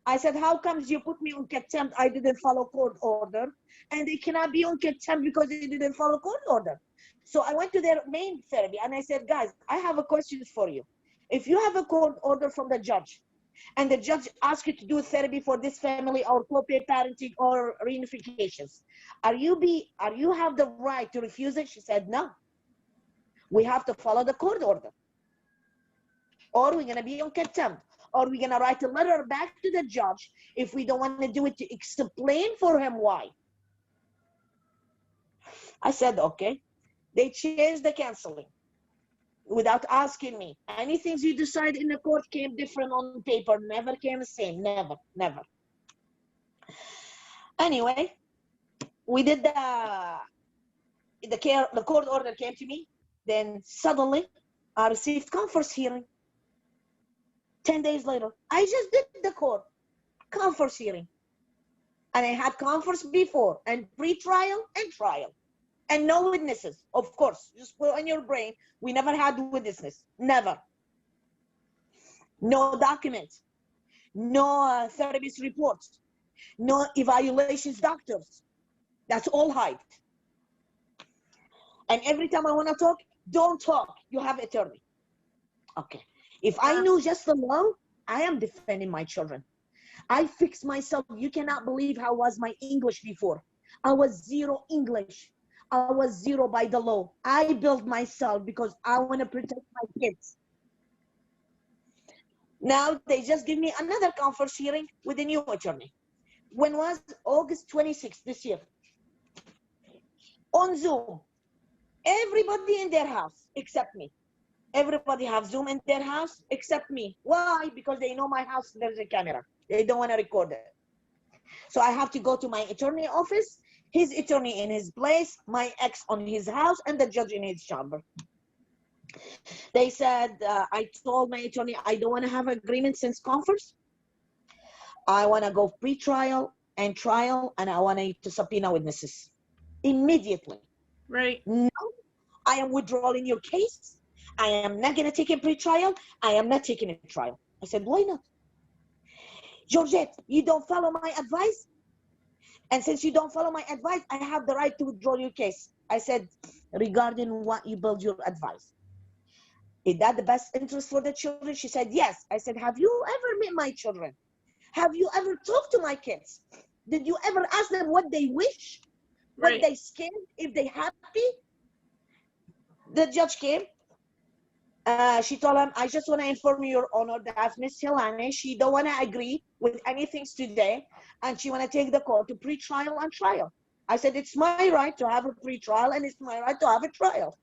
I said, how comes you put me on contempt? I didn't follow court order and they cannot be on contempt because they didn't follow court order. So I went to their main therapy and I said, guys, I have a question for you. If you have a court order from the judge and the judge asks you to do therapy for this family or co-pay parenting or reunifications, are you have the right to refuse it? She said, no. We have to follow the court order. Or we're gonna be on contempt. Or we're gonna write a letter back to the judge if we don't want to do it to explain for him why. I said, okay. They changed the counseling without asking me. Anything you decide in the court came different on paper, never came the same, never, never. Anyway, we did the court order came to me. Then suddenly I received conference hearing. 10 days later, I just did the court conference hearing. And I had conference before and pre-trial and trial. And no witnesses, of course. Just put on your brain, we never had witnesses, never. No documents, no therapist reports, no evaluations doctors. That's all hide. And every time I want to talk, don't talk. You have attorney. Okay. If I knew just the law, I am defending my children. I fixed myself. You cannot believe how was my English before. I was zero English. I was zero by the law. I built myself because I want to protect my kids. Now they just give me another conference hearing with a new attorney. When was August 26th this year? On Zoom. Everybody in their house except me. Everybody have Zoom in their house except me. Why? Because they know my house, there's a camera. They don't want to record it. So I have to go to my attorney office, his attorney in his place, my ex on his house, and the judge in his chamber. They said, I told my attorney, I don't want to have agreement since conference. I want to go pre-trial and trial, and I want to subpoena witnesses immediately. Right. No, I am withdrawing your case. I am not going to take a pre-trial. I am not taking a trial. I said, why not? Gorget, you don't follow my advice? And since you don't follow my advice, I have the right to withdraw your case. I said, regarding what you build your advice. Is that the best interest for the children? She said, yes. I said, have you ever met my children? Have you ever talked to my kids? Did you ever ask them what they wish? What Right. they scared? If they happy? The judge came. She told him, I just want to inform you, Your Honor, that Miss Hilani, she don't want to agree with anything today, and she want to take the court to pre-trial and trial. I said, it's my right to have a pre-trial, and it's my right to have a trial.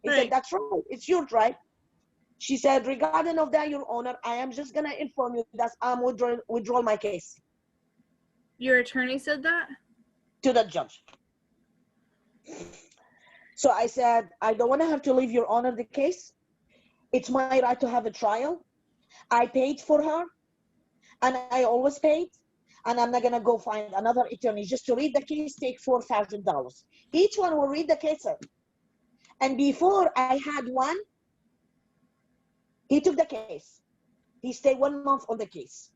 He said, that's right. It's your right. She said, regarding of that, Your Honor, I am just going to inform you that I'm withdraw my case. Your attorney said that? To the judge. So I said, I don't want to have to leave, Your Honor, the case. It's my right to have a trial. I paid for her, and I always paid, and I'm not going to go find another attorney just to read the case, take $4,000. Each one will read the case. And before I had one, he took the case. He stayed 1 month on the case.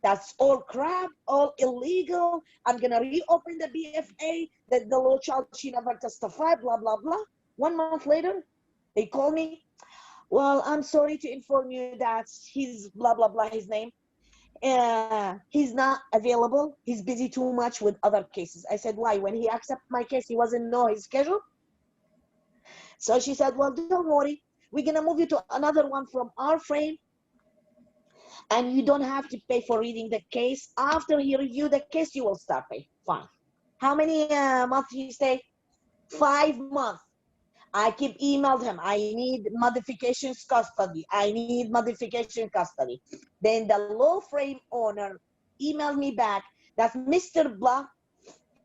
That's all crap, all illegal. I'm going to reopen the BFA, that the little child, she never testified, blah, blah, blah. 1 month later, they call me. Well, I'm sorry to inform you that he's blah, blah, blah, his name. He's not available. He's busy too much with other cases. I said, why? When he accepted my case, he wasn't know his schedule? So she said, well, don't worry. We're going to move you to another one from our frame, and you don't have to pay for reading the case. After he reviewed the case, you will start paying. Fine. How many months he stay? 5 months. I keep emailed him. I need modifications custody. I need modification custody. Then the law frame owner emailed me back that Mr. Blah,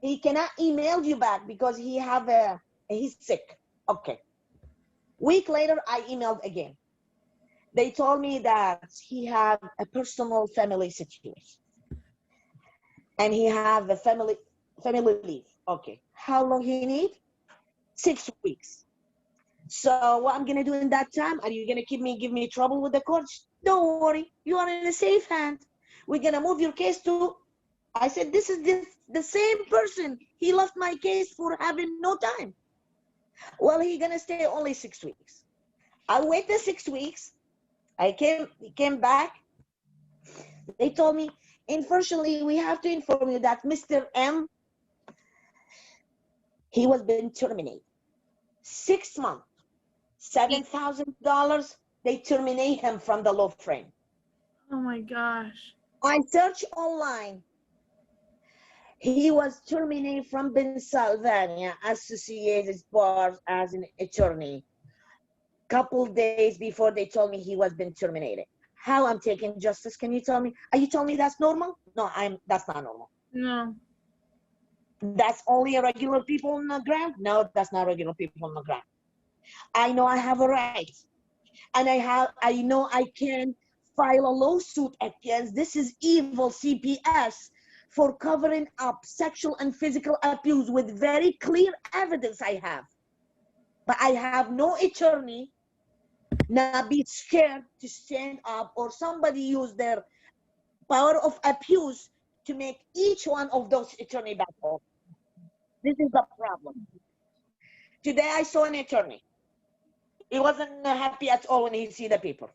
he cannot email you back because he's sick. Okay. Week later, I emailed again. They told me that he had a personal family situation. And he have a family leave. Okay. How long he need? 6 weeks. So what I'm gonna do in that time? Are you gonna give me trouble with the courts? Don't worry, you are in a safe hand. We're gonna move your case to. I said, this is the same person. He left my case for having no time. Well, he gonna stay only 6 weeks. I waited 6 weeks. I came back. They told me, unfortunately, we have to inform you that Mr. M, he was being terminated. 6 months. $7,000, they terminate him from the law frame. Oh my gosh. I searched online. He was terminated from Pennsylvania Associated Bars as an attorney. Couple days before they told me he was being terminated. How I'm taking justice? Can you tell me? Are you telling me that's normal? No, that's not normal. No. That's only regular people on the ground? No, that's not regular people on the ground. I know I have a right, and I know I can file a lawsuit against this is evil CPS for covering up sexual and physical abuse with very clear evidence I have. But I have no attorney, not be scared to stand up or somebody use their power of abuse to make each one of those attorney back home. This is the problem. Today I saw an attorney. He wasn't happy at all when he see the paper.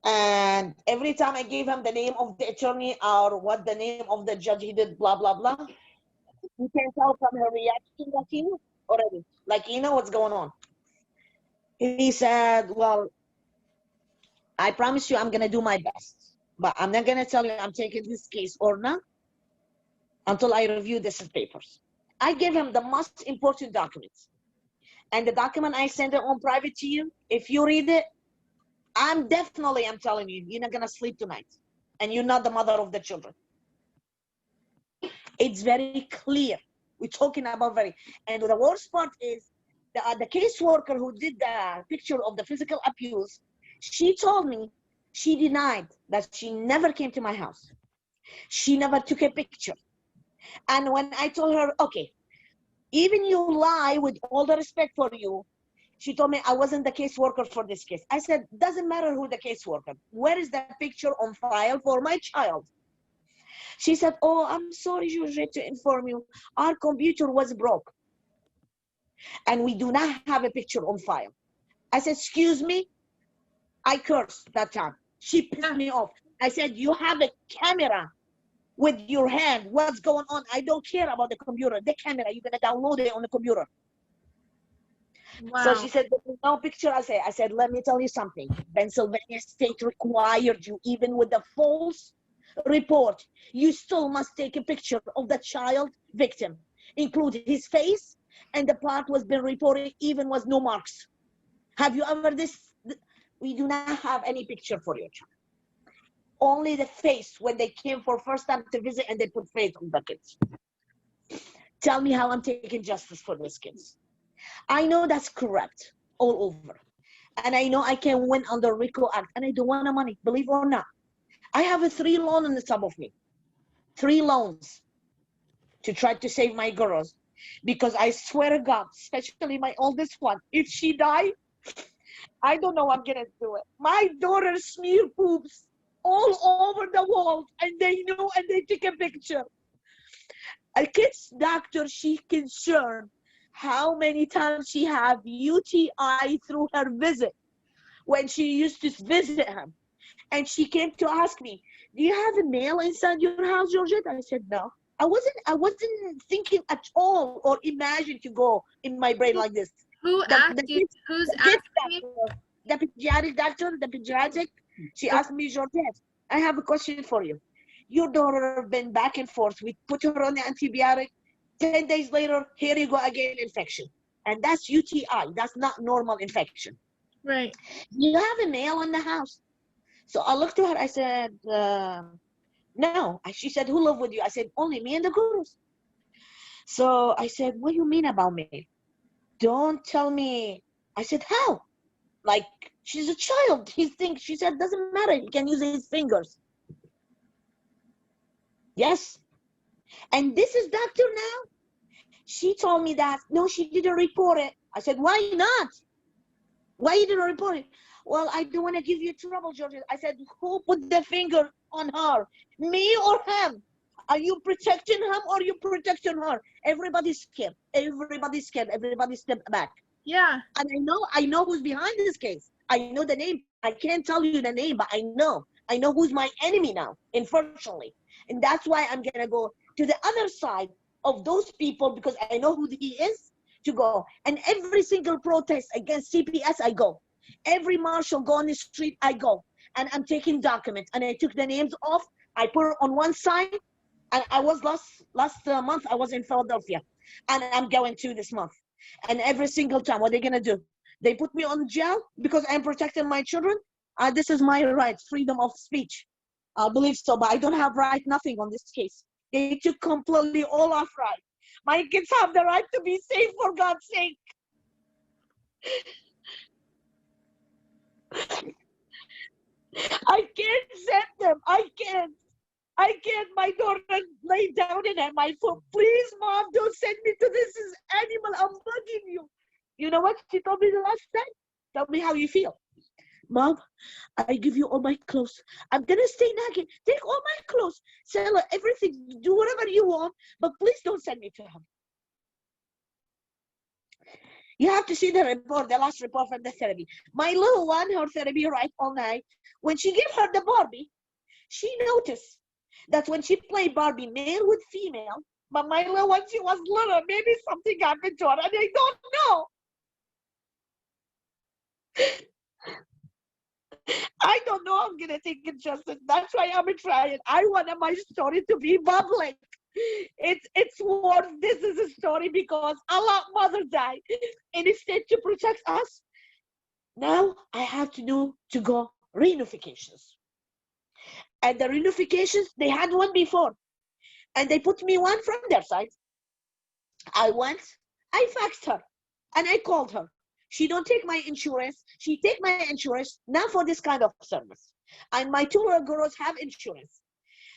And every time I gave him the name of the attorney or what the name of the judge, he did blah, blah, blah. You can tell from her reaction that he knew already. Like, you know what's going on. He said, well, I promise you I'm going to do my best. But I'm not going to tell you I'm taking this case or not until I review this papers. I gave him the most important documents. And the document I sent it on private to you, if you read it, I'm telling you, you're not going to sleep tonight. And you're not the mother of the children. It's very clear. We're talking about and the worst part is the caseworker who did the picture of the physical abuse, she told me she denied that she never came to my house. She never took a picture. And when I told her, okay, even you lie with all the respect for you, she told me I wasn't the caseworker for this case. I said, doesn't matter who the caseworker. Where is the picture on file for my child? She said, oh, I'm sorry, Gorget, to inform you. Our computer was broke. And we do not have a picture on file. I said, excuse me? I cursed that time. She pissed me off. I said, you have a camera with your hand. What's going on? I don't care about the computer. The camera, you're going to download it on the computer. Wow. So she said, there's no picture. I said, let me tell you something. Pennsylvania state required you, even with the false report, you still must take a picture of the child victim, include his face, and the part was been reported even was no marks. Have you ever this? We do not have any picture for your child. Only the face when they came for first time to visit and they put face on the kids. Tell me how I'm taking justice for these kids. I know that's corrupt all over. And I know I can win under RICO Act and I don't want the money, believe it or not. I have 3 loans on the top of me. 3 loans to try to save my girls. Because I swear to God, especially my oldest one, if she die, I don't know I'm gonna do it. My daughter smeared poops all over the walls and they knew and they took a picture. A kid's doctor, she concerned how many times she had UTI through her visit when she used to visit him. And she came to ask me, do you have a mail inside your house, Gorget? I said, no. I wasn't thinking at all or imagine to go in my brain like this. Who asked you? Who's asking you? The pediatric doctor, she asked me, Gorget, I have a question for you. Your daughter been back and forth. We put her on the antibiotic. 10 days later, here you go again, infection. And that's UTI. That's not normal infection. Right. You have a male in the house. So I looked at her. I said, no. She said, who live with you? I said, only me and the girls. So I said, what do you mean about me? Don't tell me. I said, how? Like, she's a child. She said, doesn't matter. He can use his fingers. Yes. And this is doctor now. She told me that, no, she didn't report it. I said, why not? Why you didn't report it? Well, I don't want to give you trouble, Gorget. I said, who put the finger on her? Me or him? Are you protecting him or you protecting her? Everybody's scared. Everybody's scared. Everybody step back. Yeah. And I know who's behind this case. I know the name. I can't tell you the name, but I know who's my enemy now, unfortunately. And that's why I'm going to go to the other side of those people because I know who he is to go. And every single protest against CPS, I go. Every marshal go on the street, I go. And I'm taking documents. And I took the names off. I put it on one side. And I was last month, I was in Philadelphia. And I'm going to this month. And every single time, what are they going to do? They put me on jail because I'm protecting my children. This is my right, freedom of speech. I believe so, but I don't have right, nothing on this case. They took completely all off right. My kids have the right to be safe, for God's sake. I can't send them. I can't. My daughter lay down in my foot. Please, Mom, don't send me to this animal. I'm begging you. You know what she told me the last time? Tell me how you feel. Mom, I give you all my clothes. I'm going to stay naked. Take all my clothes. Sell everything. Do whatever you want. But please don't send me to him. You have to see the report, the last report from the therapy. My little one, her therapy right all night. When she gave her the Barbie, she noticed that when she played Barbie, male with female, but my little one, she was little, maybe something happened to her, and I don't know. I don't know. I'm gonna take injustice. That's why I'm trying. I want my story to be public. It's worth this is a story because a lot mother died, and instead to protect us, now I have to go reunifications. And the reunifications, they had one before, and they put me one from their side. I went, I faxed her, and I called her. She don't take my insurance. She take my insurance, not for this kind of service. And my two little girls have insurance.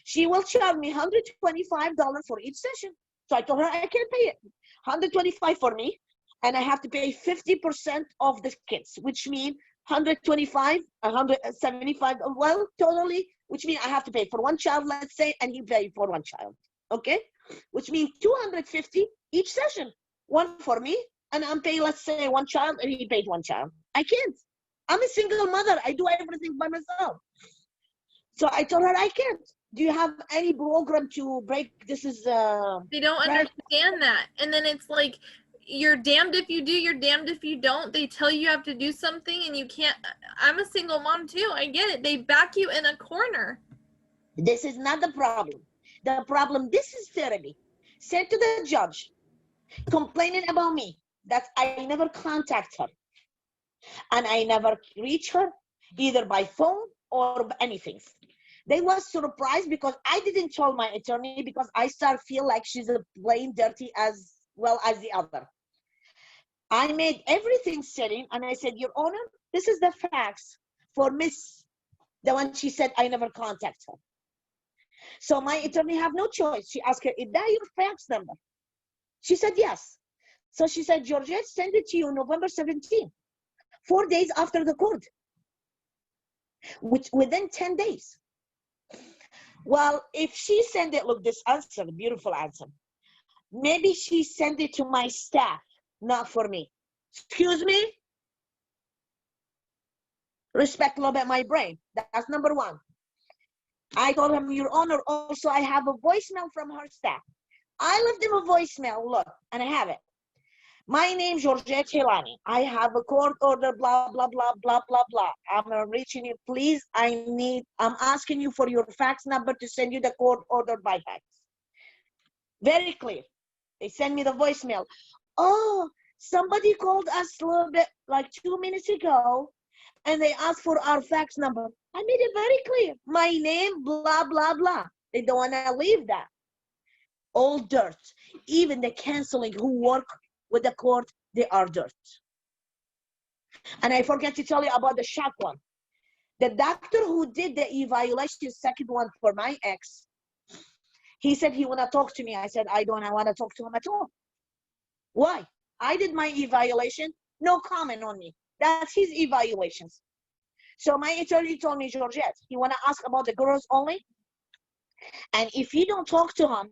She will charge me $125 for each session. So I told her I can't pay it. $125 for me, and I have to pay 50% of the kids, which means 125, 175, well, totally, which means I have to pay for one child, let's say, and he pay for one child, okay? Which means 250 each session, one for me, and I'm paying, let's say, one child, and he paid one child. I can't. I'm a single mother. I do everything by myself. So I told her I can't. Do you have any program to break? This is They don't understand that. And then it's like, you're damned if you do, you're damned if you don't. They tell you have to do something and you can't. I'm a single mom too. I get it. They back you in a corner. This is not the problem. The problem, this is therapy. Sent to the judge, complaining about me, that I never contact her. And I never reach her, either by phone or anything. They was surprised because I didn't tell my attorney because I start feel like she's a plain dirty as well as the other. I made everything setting and I said, Your Honor, this is the facts for Miss, the one she said I never contact her. So my attorney have no choice. She asked her, is that your fax number? She said, yes. So she said, Georgette sent it to you November 17th, 4 days after the court, which within 10 days. Well, if she sent it, look, this answer, beautiful answer. Maybe she sent it to my staff, not for me. Excuse me? Respect a little bit my brain. That's number one. I told him, Your Honor, also I have a voicemail from her staff. I left him a voicemail, look, and I have it. My name is Gorget Hilani. I have a court order, blah, blah, blah, blah, blah, blah. I'm reaching you, please. I'm asking you for your fax number to send you the court order by fax. Very clear. They send me the voicemail. Oh, somebody called us a little bit, like 2 minutes ago, and they asked for our fax number. I made it very clear. My name, blah, blah, blah. They don't want to leave that. All dirt. Even the counseling who work with the court, they are dirt. And I forget to tell you about the shock one. The doctor who did the evaluation, second one for my ex, he said he want to talk to me. I said, I don't want to talk to him at all. Why? I did my evaluation, no comment on me. That's his evaluations. So my attorney told me, Georgette, you want to ask about the girls only? And if you don't talk to him,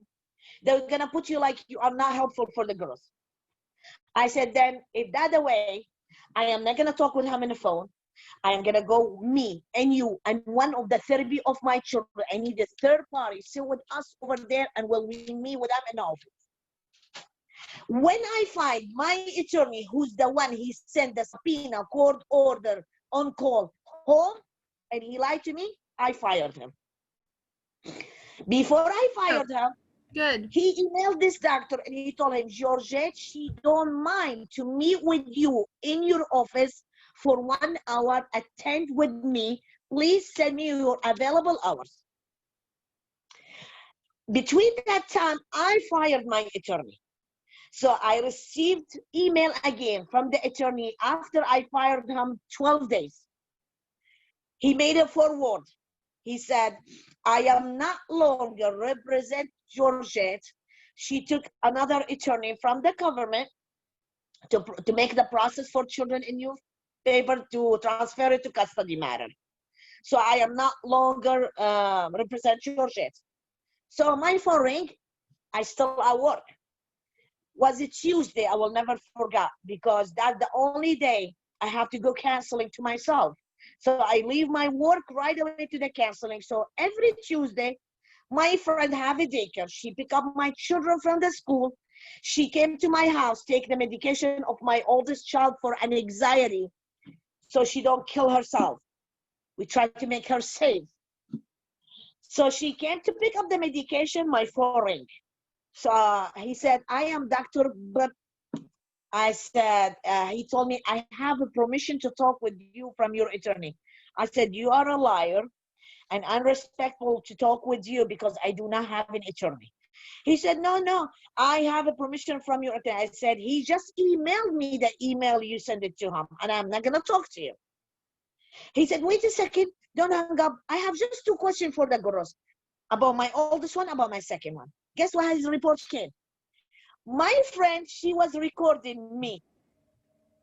they're going to put you like you are not helpful for the girls. I said, then if that's the way, I am not going to talk with him on the phone. I am going to go, me and you, and one of the therapy of my children. I need a third party, sit with us over there, and we'll meet with them in the office. When I find my attorney, who's the one he sent the subpoena, court order, on call, home, and he lied to me, I fired him. Before I fired him, Good. He emailed this doctor and he told him, Georgette, she don't mind to meet with you in your office for 1 hour, attend with me. Please send me your available hours. Between that time, I fired my attorney. So I received email again from the attorney after I fired him 12 days. He made a forward. He said, I am not longer represent Georgette. She took another attorney from the government to make the process for children in youth paper to transfer it to custody matter. So I am not longer represent Georgette. So my phone ring, I still at work. was a Tuesday. I will never forget, because that's the only day I have to go counseling to myself. So I leave my work right away to the counseling. So every Tuesday, my friend have a daycare. She pick up my children from the school. She came to my house, take the medication of my oldest child for an anxiety, so she don't kill herself. We try to make her safe. So she came to pick up the medication. My phone rang. So he said, I am Dr. But I said, he told me, I have a permission to talk with you from your attorney. I said, you are a liar and unrespectful to talk with you because I do not have an attorney. He said, no, I have a permission from your attorney. I said, he just emailed me the email you sent it to him, and I'm not going to talk to you. He said, wait a second, don't hang up. I have just 2 questions for the girls, about my oldest one, about my second one. Guess what his report came? My friend, she was recording me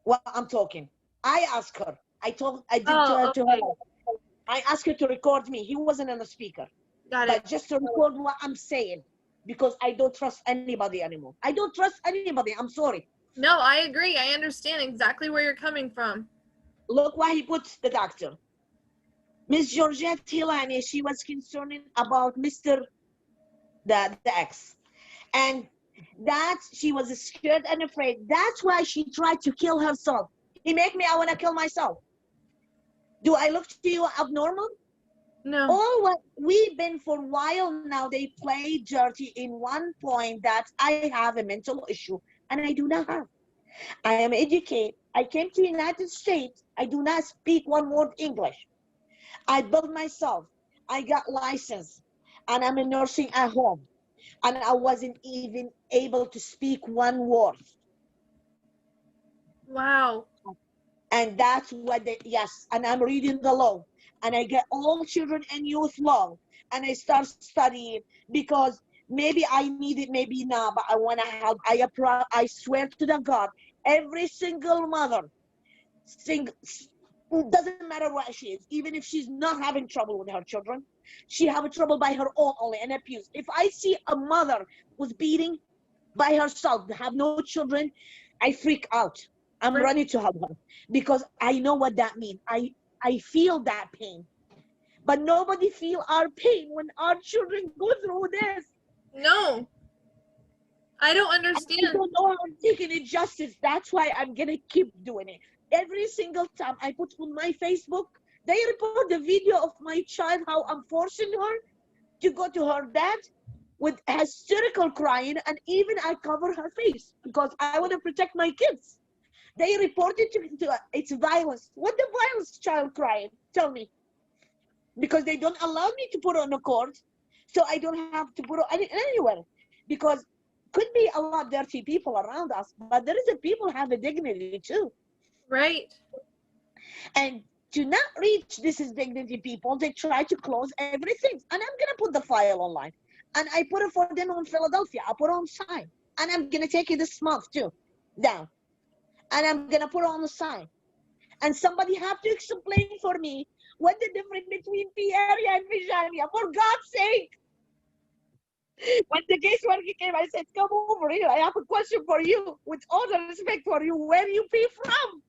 while I'm talking. I asked her. I did Oh, to okay. her. I asked her to record me. He wasn't on the speaker. Got But it. just to record what I'm saying, because I don't trust anybody anymore. I don't trust anybody. I'm sorry. No, I agree. I understand exactly where you're coming from. Look why he puts the doctor. Miss Georgette Hilani, she was concerned about Mr. the ex. And that she was scared and afraid. That's why she tried to kill herself. He make me, I want to kill myself. Do I look to you abnormal? No. All what we've been for a while now, they play dirty in one point that I have a mental issue, and I do not have. I am educated. I came to the United States. I do not speak one word English. I built myself. I got license, and I'm a nursing at home. And I wasn't even able to speak one word. Wow. And that's what they, yes, and I'm reading the law. And I get all children and youth law. And I start studying because maybe I need it, maybe not, but I want to help. I swear to the God, every single mother, doesn't matter what she is, even if she's not having trouble with her children, she have trouble by her own only and abuse. If I see a mother who's beating by herself, have no children, I freak out. I'm Right. running to help her because I know what that means. I feel that pain, but nobody feel our pain when our children go through this. No. I don't I understand. don't know how I'm taking injustice. That's why I'm gonna keep doing it. Every single time I put on my Facebook, they report the video of my child, how I'm forcing her to go to her dad with hysterical crying, and even I cover her face because I want to protect my kids. They reported to it's violence. What the violence child crying? Tell me. Because they don't allow me to put on a court, so I don't have to put it anywhere. Because could be a lot of dirty people around us, but there is a people have a dignity too. Right. And to not reach this is dignity people, they try to close everything. And I'm gonna put the file online. And I put it for them on Philadelphia. I put it on sign. And I'm gonna take it this month too, down. And I'm gonna put it on the sign. And somebody have to explain for me what the difference between P area and Virginia. For God's sake. When the caseworker came, I said, come over here. I have a question for you. With all the respect for you, where you pay from?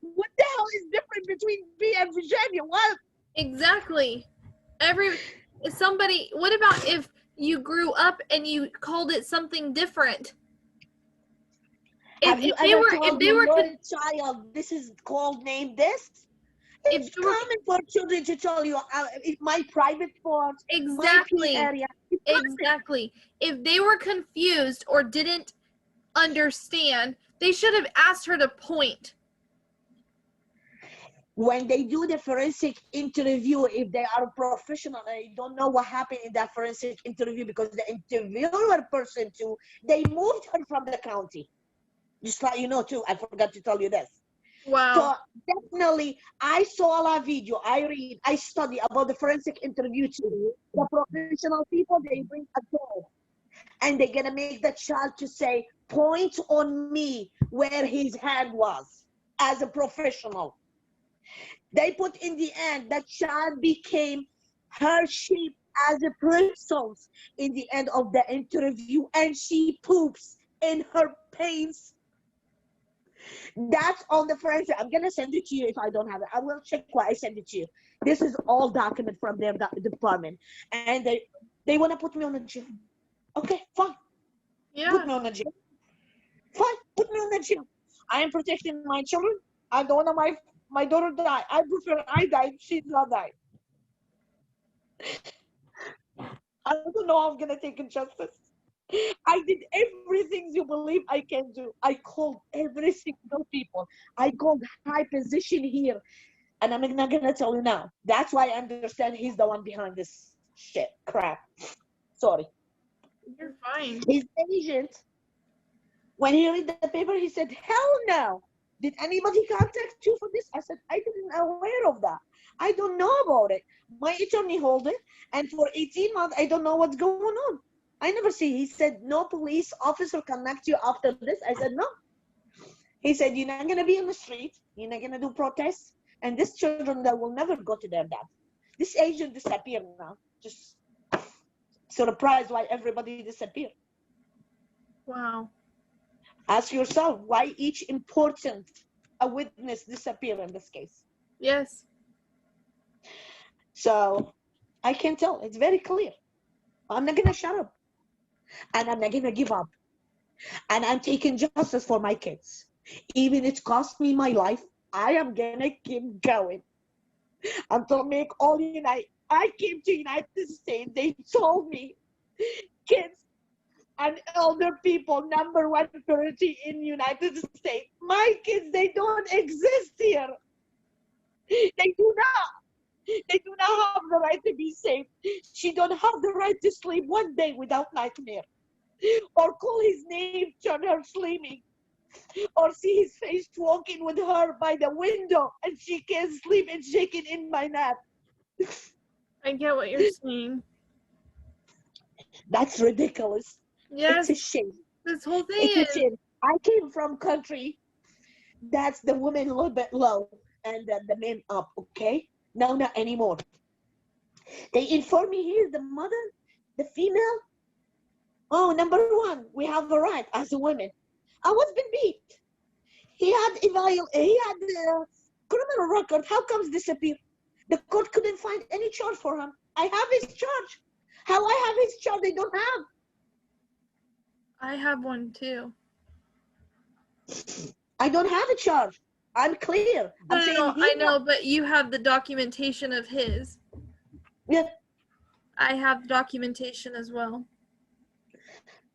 What the hell is different between P and Virginia? What? Exactly. What about if you grew up and you called it something different? Have you ever told They were your child this is called name this? It's common for children to tell you my private part, my P exactly. area. Exactly. If they were confused or didn't understand, they should have asked her to point. When they do the forensic interview, if they are professional, they don't know what happened in that forensic interview because the interviewer person too, they moved her from the county. Just like you know too, I forgot to tell you this. Wow. So definitely, I saw a lot of video, I read, I study about the forensic interview too. The professional people, they bring a tool and they're gonna make the child to say, point on me where his hand was as a professional. They put in the end that child became her shape as a person in the end of the interview, and she poops in her pants. That's on the forensic. I'm gonna send it to you if I don't have it. I will check what I send it to you. This is all document from their department, and they want to put me on the jail. Okay, fine. Yeah. Put me on the jail. Fine, put me on the jail. I am protecting my children. I don't want my daughter die. I prefer I die. She's not die. I don't know how I'm gonna take injustice. I did everything you believe I can do. I called every single people. I called high position here. And I'm not gonna tell you now. That's why I understand he's the one behind this shit crap. Sorry. You're fine. His agent, when he read the paper, he said, hell no. Did anybody contact you for this? I said, I didn't aware of that. I don't know about it. My attorney hold it, and for 18 months, I don't know what's going on. I never see. He said, no police officer connect you after this. I said, no. He said, you're not going to be in the street. You're not going to do protests. And these children that will never go to their dad. This agent disappeared now. Just surprised why everybody disappeared. Wow. Ask yourself why each important a witness disappeared in this case. Yes. So I can tell. It's very clear. I'm not going to shut up. And I'm not going to give up. And I'm taking justice for my kids. Even it cost me my life, I am going to keep going. Until make all unite. I came to United States. They told me, kids and elder people, number 1 priority in United States. My kids, they don't exist here. They do not. They do not have the right to be safe. She don't have the right to sleep one day without nightmare. Or call his name on her sleeping. Or see his face walking with her by the window and she can't sleep and shaking in my nap. I get what you're saying. That's ridiculous. Yes. It's a shame. This whole thing It's is. a shame. I came from country that's the women a little bit low and the men up, okay? No, not anymore. They inform me here, the mother, the female. Oh, number 1, we have a right as a woman. I was been beat. He had a criminal record. How comes disappear? The court couldn't find any charge for him. I have his charge. How I have his charge, they don't have. I have one too. I don't have a charge. I'm clear. I'm saying No, I know, but you have the documentation of his. Yeah. I have documentation as well.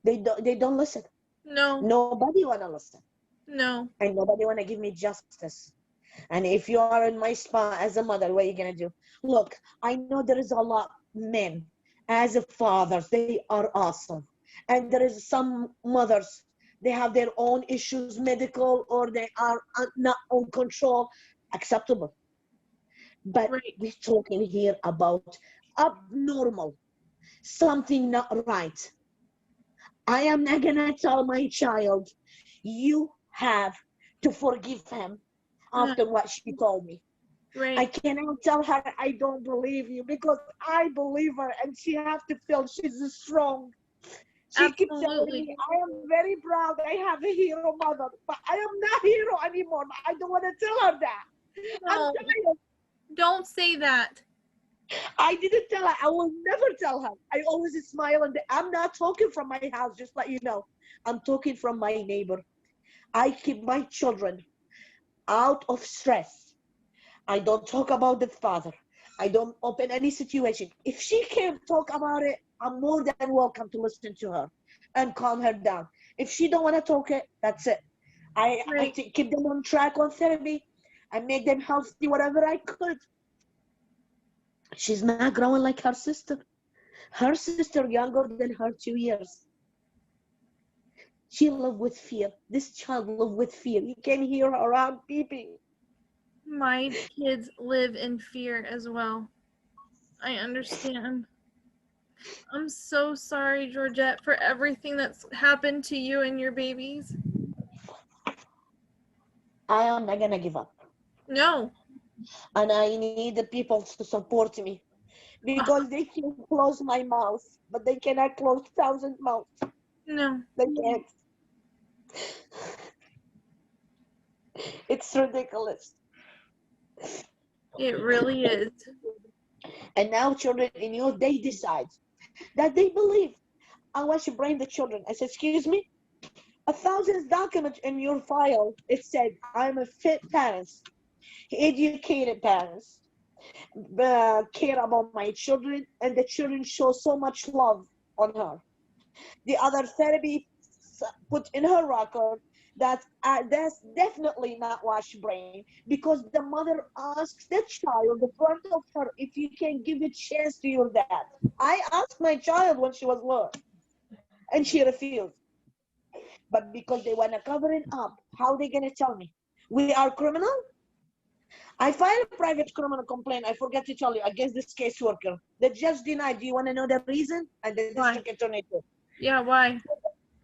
They don't listen. No. Nobody wanna listen. No. And nobody wanna give me justice. And if you are in my spot as a mother, what are you gonna do? Look, I know there is a lot of men as a fathers, they are awesome. And there is some mothers, they have their own issues, medical, or they are not on control, acceptable. But we're talking here about abnormal, something not right. I am not gonna tell my child, you have to forgive him after what she told me. Right. I cannot tell her I don't believe you because I believe her and she has to feel she's strong. She keeps telling me, I am very proud I have a hero mother, but I am not hero anymore. I don't want to tell her that. No, I'm tired. Don't say that. I didn't tell her. I will never tell her. I always smile and I'm not talking from my house, just let you know. I'm talking from my neighbor. I keep my children out of stress. I don't talk about the father. I don't open any situation. If she can't talk about it, I'm more than welcome to listen to her and calm her down. If she don't want to talk it, that's it. I keep them on track on therapy. I make them healthy, whatever I could. She's not growing like her sister. Her sister younger than her 2 years. She lived with fear. This child lived with fear. You can hear her around peeping. My kids live in fear as well. I understand. I'm so sorry, Georgette, for everything that's happened to you and your babies. I am not gonna give up. No. And I need the people to support me. Because they can close my mouth, but they cannot close 1,000 mouths. No. They can't. It's ridiculous. It really is. And now children in you, they decide that they believe I want to bring the children. I said, excuse me, 1,000 documents in your file. It said I'm a fit parents, educated parents, care about my children, and the children show so much love on her. The other therapy put in her record that that's definitely not wash brain, because the mother asks the child in front of her if you can give a chance to your dad. I asked my child when she was little, and she refused. But because they want to cover it up, how they going to tell me we are criminal? I filed a private criminal complaint, I forget to tell you, against this caseworker. The judge denied. Do you want to know the reason? And the Why? district attorney too. Yeah, why?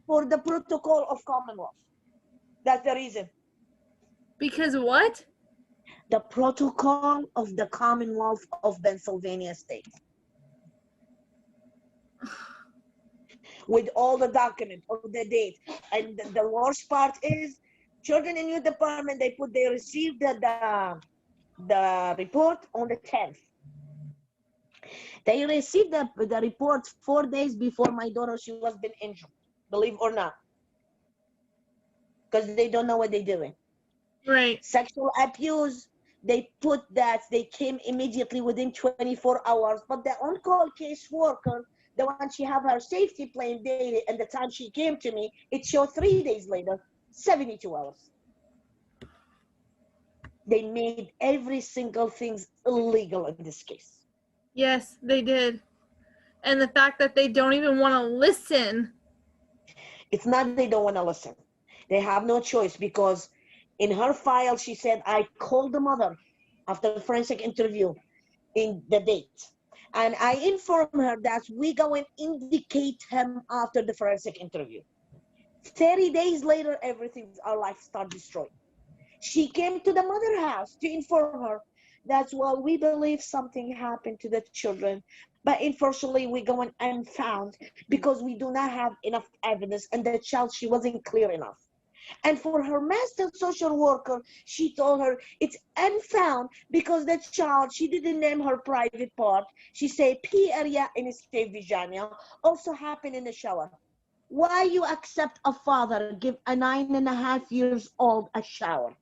For the protocol of Commonwealth. That's the reason. Because what? The protocol of the Commonwealth of Pennsylvania state. With all the documents of the date. And the worst part is, children in your department, they received the report on the 10th. They received the report 4 days before my daughter, she was been injured, believe or not. Because they don't know what they're doing. Right. Sexual abuse, they put that they came immediately within 24 hours, but the on-call caseworker, the one she have her safety plan dated and the time she came to me, it showed 3 days later, 72 hours. They made every single thing illegal in this case. Yes, they did. And the fact that they don't even want to listen. It's not they don't want to listen. They have no choice, because in her file, she said, I called the mother after the forensic interview in the date. And I informed her that we go and indicate him after the forensic interview. 30 days later, our life started destroyed. She came to the mother house to inform her that, well, we believe something happened to the children, but unfortunately we go unfound because we do not have enough evidence, and the child, she wasn't clear enough. And for her master social worker, she told her it's unfound because the child, she didn't name her private part. She said P area in state vagina also happened in the shower. Why you accept a father give a 9.5 years old a shower?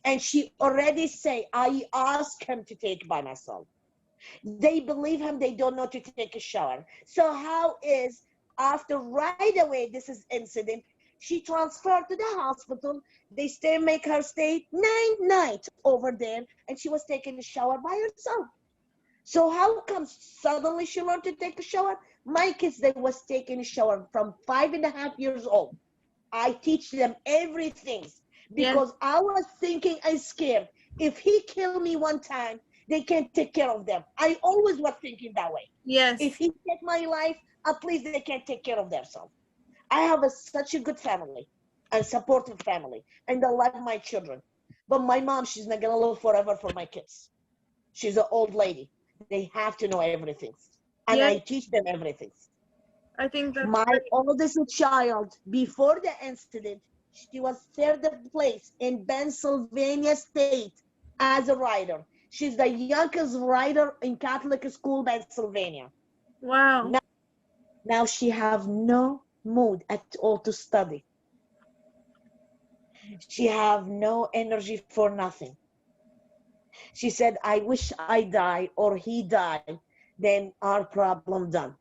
And she already say, I ask him to take by myself. They believe him, they don't know to take a shower. So how is, after right away this is incident, she transferred to the hospital, they make her stay 9 nights over there, and she was taking a shower by herself. So how come suddenly she learned to take a shower? My kids, they was taking a shower from 5.5 years old. I teach them everything, because I was thinking and scared. If he kill me one time, they can't take care of them. I always was thinking that way. Yes. If he take my life, at least they can take care of themselves. I have such a good family and supportive family, and I love my children. But my mom, she's not gonna live forever for my kids. She's an old lady. They have to know everything, and I teach them everything. I think that's my great. oldest child, before the incident, she was third place in Pennsylvania state as a writer. She's the youngest writer in Catholic school, Pennsylvania. Wow. Now she have no mood at all to study. She have no energy for nothing. She said, I wish I die or he die, then our problem done.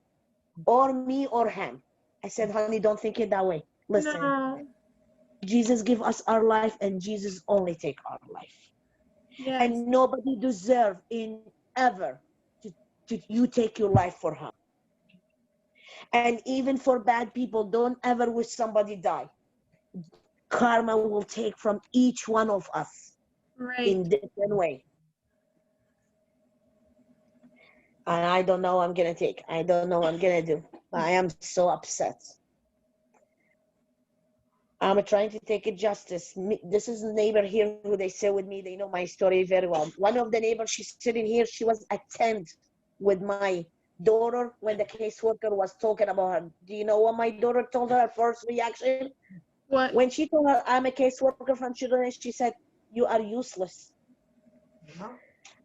Or me or him. I said, honey, don't think it that way. Listen, No. Jesus give us our life, and Jesus only take our life. Yes. And nobody deserve in ever to you take your life for him. And even for bad people, don't ever wish somebody die. Karma will take from each one of us in different way. And I don't know what I'm gonna take. I don't know what I'm gonna do. I am so upset. I'm trying to take it justice. This is a neighbor here who they sit with me. They know my story very well. One of the neighbors, she's sitting here. She was attend with my daughter when the caseworker was talking about her. Do you know what my daughter told her first reaction? What? When she told her I'm a caseworker from children, she said, "You are useless.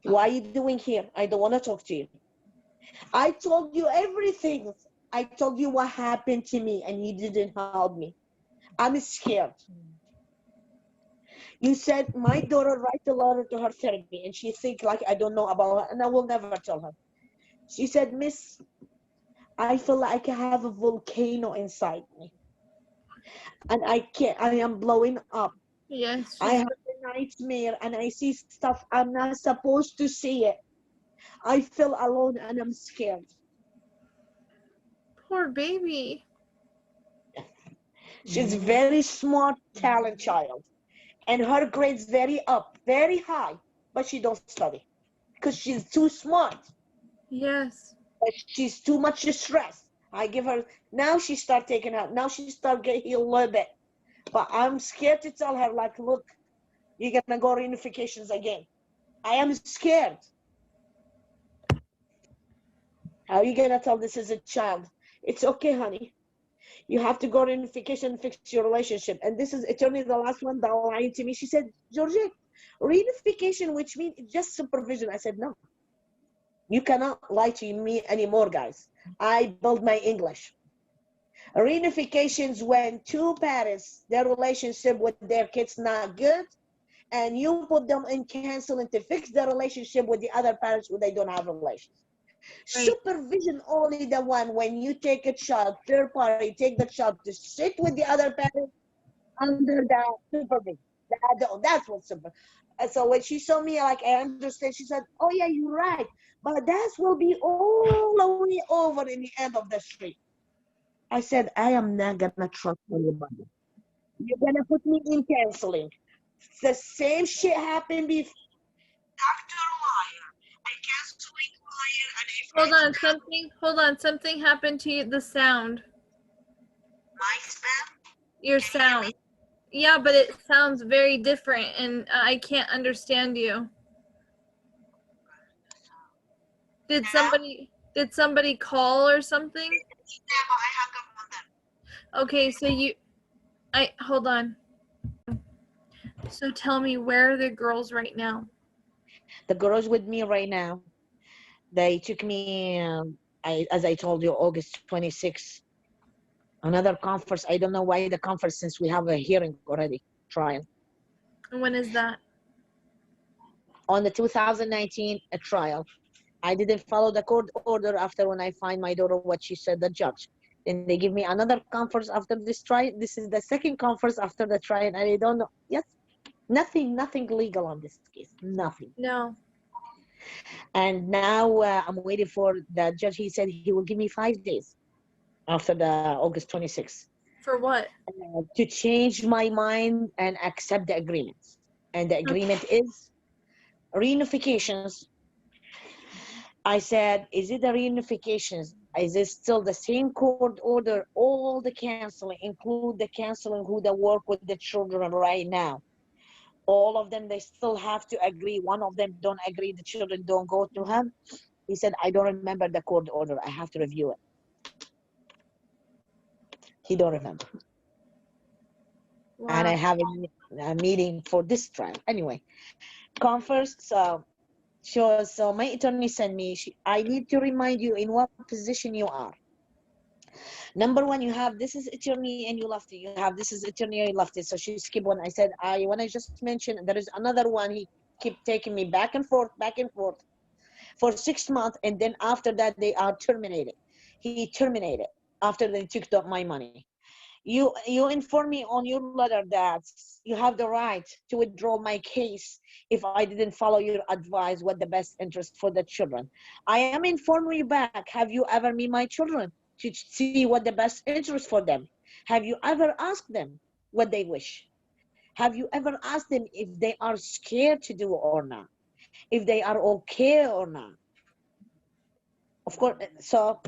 Why are you doing here? I don't want to talk to you. I told you everything. I told you what happened to me, and you didn't help me. I'm scared. You said my daughter write a letter to her therapy, and she think like I don't know about her, and I will never tell her." She said, "Miss, I feel like I have a volcano inside me, and I can't. I am blowing up. Yes, I she's have a nightmare, and I see stuff I'm not supposed to see it. I feel alone, and I'm scared." poor baby. She's a very smart, talent child, and her grades very high, but she don't study because she's too smart. Yes. But she's too much stressed. I give her now. She start taking out. Now she start getting a little bit, but I'm scared to tell her like, look, you're gonna go reunifications again. I am scared. How are you gonna tell this is a child? It's okay, honey. You have to go to reunification and fix your relationship. And this is attorney, the last one that lied to me. She said, "Georgette, reunification, which means just supervision." I said, "No, you cannot lie to me anymore, guys. I build my English. Reunifications when two parents, their relationship with their kids not good, and you put them in counseling to fix their relationship with the other parents who they don't have relations. Right. Supervision only the one when you take a child, third party, take the child to sit with the other parent under the supervision. That's what super. And so when she saw me, like I understand, she said, "Oh yeah, you're right, but that will be all the way over in the end of the street." I said, "I am not gonna trust anybody. You're gonna put me in counseling. The same shit happened before. Doctor liar, a counseling liar, and if Hold on, something happened to you, the sound. my spam, Your can you hear me? sound. Yeah, but it sounds very different and I can't understand you. Did Now, somebody call or something? never. I hung up on them. Okay, so I hold on. So tell me, where are the girls right now? The girls with me right now. They took me. As I told you, August 26th. Another conference. I don't know why the conference, since we have a hearing already trial. And when is that? On the 2019 a trial. I didn't follow the court order after when I find my daughter what she said the judge. Then they give me another conference after this trial. This is the second conference after the trial, and I don't know. Yes, nothing legal on this case. Nothing. No. And now I'm waiting for the judge. He said he will give me 5 days after the August 26th For what? to change my mind and accept the agreement. And the agreement is reunifications. I said, is it the reunifications? Is it still the same court order? All the counseling, include the counseling who they work with the children right now. All of them, they still have to agree. One of them don't agree, the children don't go to him. He said, I don't remember the court order. I have to review it. He don't remember. Wow. And I have a meeting for this trial. Anyway, conference. So my attorney sent me, I need to remind you in what position you are. Number one, you have this is attorney and you left it. You have this is attorney and you left it. So she skipped one. I said, when I just mentioned there is another one, he kept taking me back and forth for 6 months, and then after that they are terminated. He terminated after they took my money. You inform me on your letter that you have the right to withdraw my case if I didn't follow your advice what the best interest for the children. I am informing you back. Have you ever met my children to see what the best interest for them? Have you ever asked them what they wish? Have you ever asked them if they are scared to do or not? If they are okay or not? Of course. So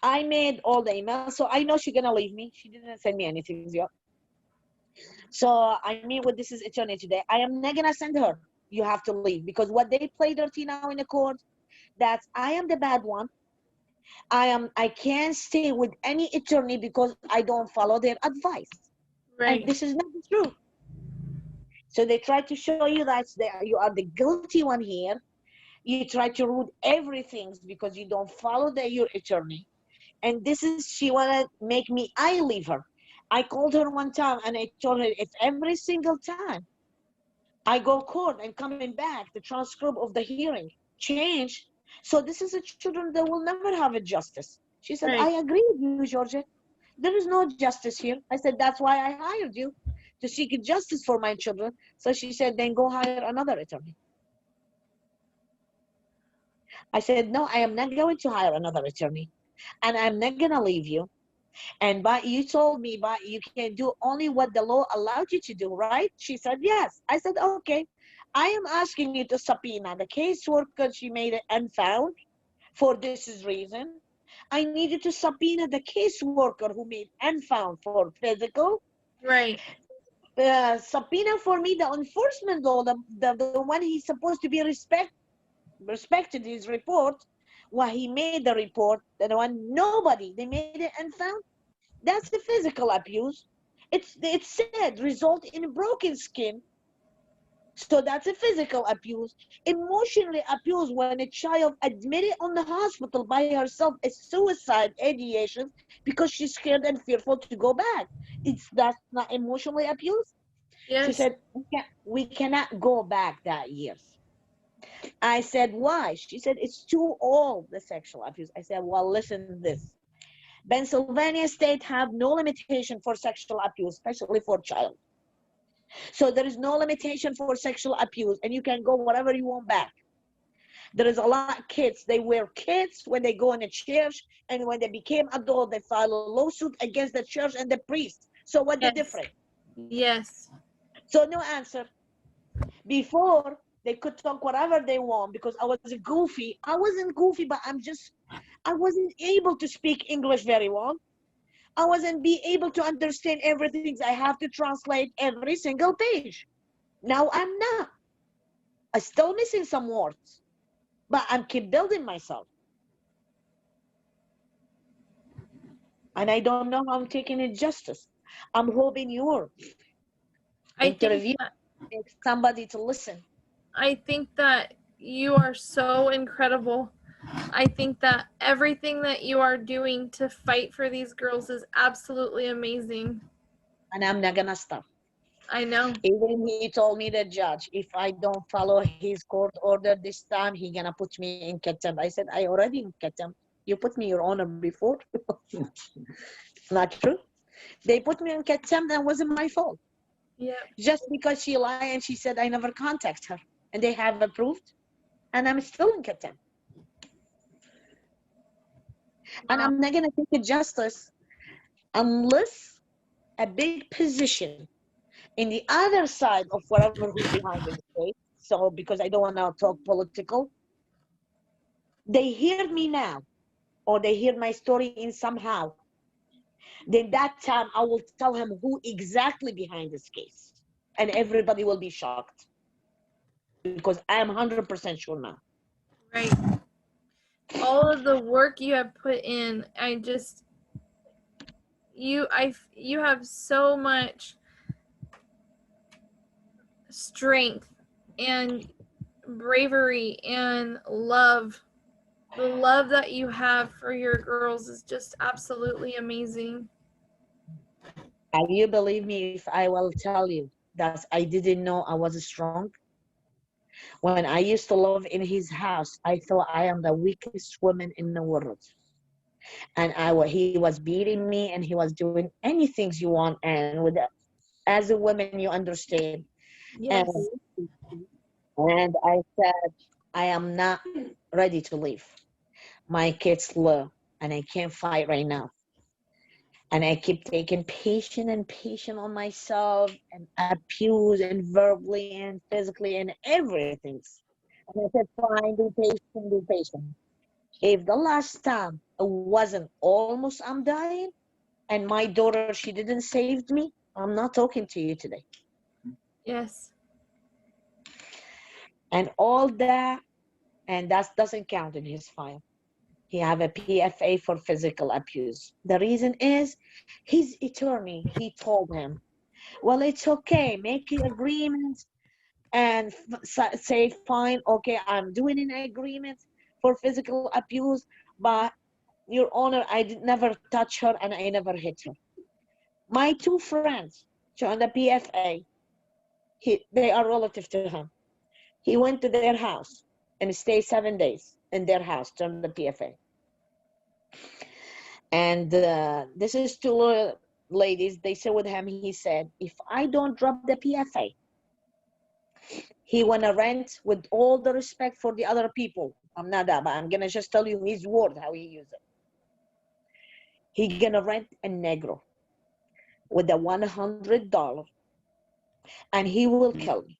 I made all the emails, so I know she's gonna leave me. She didn't send me anything yet. So I meet with this is attorney today. I am not gonna send her. You have to leave, because what they play dirty now in the court, that I am the bad one. I can't stay with any attorney because I don't follow their advice. Right. And this is not true. So they try to show you that you are the guilty one here. You try to ruin everything because you don't follow your attorney. And this is, she wanna make me, I leave her. I called her one time and I told her, if every single time I go court and coming back, the transcript of the hearing change, so this is a children that will never have a justice. She said, I Right. agree with you, Georgia. There is no justice here. I said, that's why I hired you, to seek justice for my children. So she said, then go hire another attorney. I said, no, I am not going to hire another attorney. And I'm not going to leave you. And but you told me, but you can do only what the law allowed you to do, right? She said, yes. I said, okay. I am asking you to subpoena the caseworker she made it unfound for this reason. I need you to subpoena the caseworker who made unfound for physical. Right. Subpoena for me the enforcement law, the one he's supposed to be respected his report. Why he made the report, the one nobody, they made it unfound. That's the physical abuse. It said result in broken skin. So that's a physical abuse. Emotionally abuse, when a child admitted on the hospital by herself a suicide ideation because she's scared and fearful to go back. That's not emotionally abuse. She Yes. said, we cannot go back that years. I said, why? She said, it's too old, the sexual abuse. I said, well, listen to this. Pennsylvania state have no limitation for sexual abuse, especially for child. So there is no limitation for sexual abuse, and you can go whatever you want back. There is a lot of kids, they were kids when they go in a church, and when they became adult, they file a lawsuit against the church and the priest. So what the Yes. difference? Yes. So no answer. Before, they could talk whatever they want because I was goofy. I wasn't goofy, but I wasn't able to speak English very well. I wasn't be able to understand everything. I have to translate every single page. Now I'm not. I'm still missing some words, but I'm keep building myself. And I don't know how I'm taking it justice. I'm hoping your I think interview that makes somebody to listen. I think that you are so incredible. I think that everything that you are doing to fight for these girls is absolutely amazing. And I'm not gonna stop. I know. Even he told me, the judge, if I don't follow his court order this time, he gonna put me in contempt. I said, I already in contempt. You put me, your honor, before. Not true. They put me in contempt and wasn't my fault. Yep. Just because she lied and she said I never contact her. And they have approved. And I'm still in contempt. And Wow. I'm not gonna take a justice unless a big position in the other side of whatever who's behind the case. So because I don't want to talk political, they hear me now, or they hear my story in somehow, then that time I will tell him who exactly behind this case. And everybody will be shocked. Because I am 100% sure now. Right. All of the work you have put in, you have so much strength and bravery and love. The love that you have for your girls is just absolutely amazing. And you believe me if I will tell you that I didn't know I was strong? When I used to live in his house, I thought I am the weakest woman in the world. And he was beating me and he was doing anything you want. And as a woman, you understand. And, Yes. and I said, I am not ready to leave. My kids live and I can't fight right now. And I keep taking patient on myself and abuse and verbally and physically and everything. And I said, fine, be patient. If the last time it wasn't almost I'm dying and my daughter, she didn't save me, I'm not talking to you today. Yes. And all that, and that doesn't count in his file. He have a PFA for physical abuse. The reason is his attorney, he told him, Well, it's okay. Make agreements and say, fine, okay, I'm doing an agreement for physical abuse, but Your Honor, I did never touch her and I never hit her. My two friends joined the PFA. They are relative to him. He went to their house and stayed 7 days in their house during the PFA. And this is two ladies. They said with him, he said, if I don't drop the PFA, he wanna rent with all the respect for the other people. I'm not that, but I'm gonna just tell you his word, how he used it. He gonna rent a Negro with the $100 and he will kill me.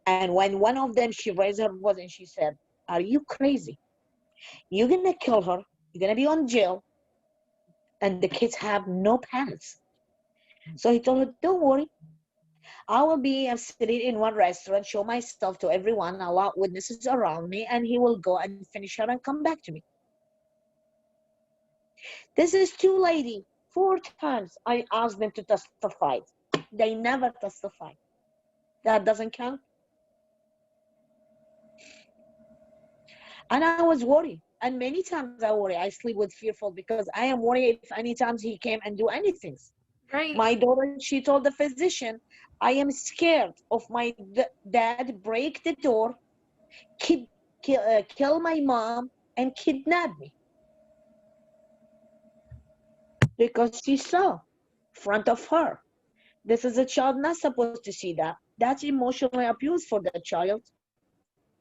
And when one of them, she raised her voice and she said, are you crazy? You're gonna kill her, you're gonna be on jail, and the kids have no parents. So he told her, don't worry, I will be sitting in one restaurant, show myself to everyone, a lot of witnesses around me, and he will go and finish her and come back to me. This is two ladies. 4 times I asked them to testify. They never testified. That doesn't count. And I was worried. And many times I worry. I sleep with fearful because I am worried if any times he came and do anything. Right. My daughter, she told the physician, I am scared of my dad break the door, kill my mom, and kidnap me. Because she saw in front of her. This is a child not supposed to see that. That's emotional abuse for the child.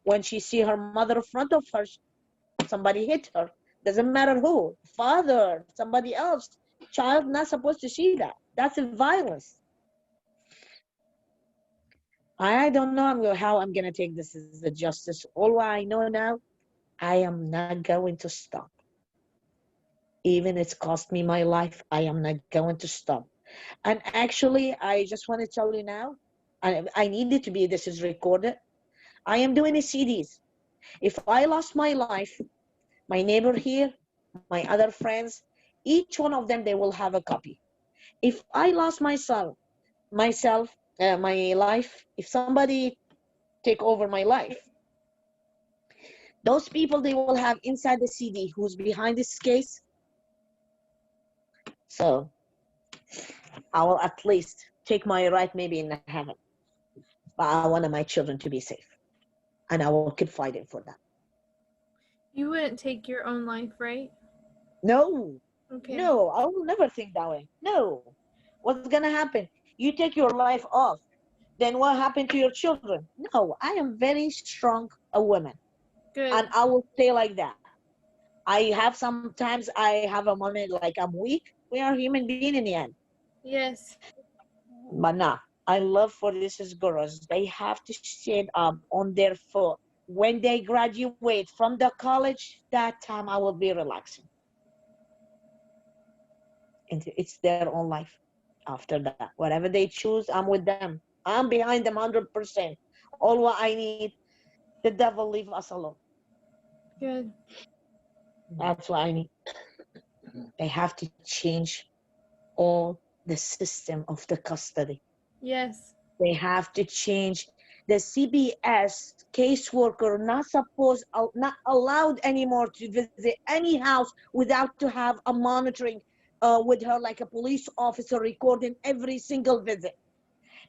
When she see her mother in front of her, somebody hit her. Doesn't matter who, father, somebody else. Child not supposed to see that. That's a violence. I don't know how I'm gonna take this as a justice. All I know now, I am not going to stop. Even it's cost me my life, I am not going to stop. And actually, I just want to tell you now, I needed to be, this is recorded. I am doing a CDs. If I lost my life, my neighbor here, my other friends, each one of them, they will have a copy. If I lost my life, if somebody take over my life, those people, they will have inside the CD who's behind this case. So I will at least take my right maybe in heaven. But I want my children to be safe. And I will keep fighting for that. You wouldn't take your own life, right? No. Okay. No, I will never think that way. No. What's gonna happen? You take your life off. Then what happened to your children? No, I am very strong a woman. Good. And I will stay like that. I have sometimes I have a moment like I'm weak. We are human beings in the end. Yes. But nah, I love for these girls. They have to stand up on their foot. When they graduate from the college, that time I will be relaxing. And it's their own life after that. Whatever they choose, I'm with them. I'm behind them 100%. All what I need, the devil leave us alone. Good. That's what I need. They have to change all the system of the custody. Yes. They have to change the CPS caseworker not allowed anymore to visit any house without to have a monitoring with her like a police officer recording every single visit.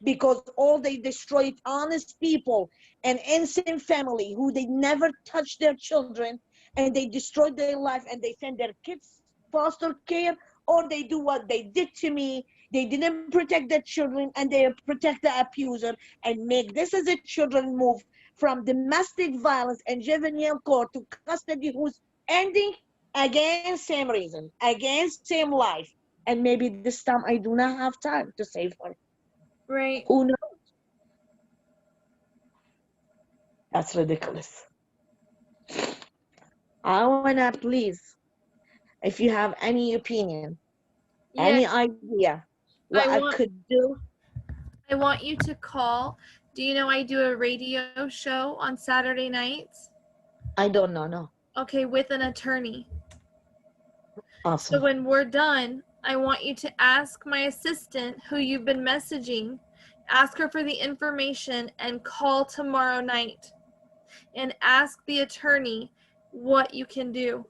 Because all they destroyed honest people and innocent family who they never touched their children, and they destroyed their life and they send their kids foster care, or they do what they did to me. They didn't protect their children and they protect the abuser and make this as a children move from domestic violence and juvenile court to custody, who's ending again same reason, again same life. And maybe this time I do not have time to save her. Right. Who knows? That's ridiculous. I wanna please, if you have any opinion, any Yes. idea what I could do. I want you to call. Do you know I do a radio show on Saturday nights? I don't know, no. Okay, with an attorney. Awesome. So when we're done, I want you to ask my assistant who you've been messaging, ask her for the information, and call tomorrow night and ask the attorney what you can do.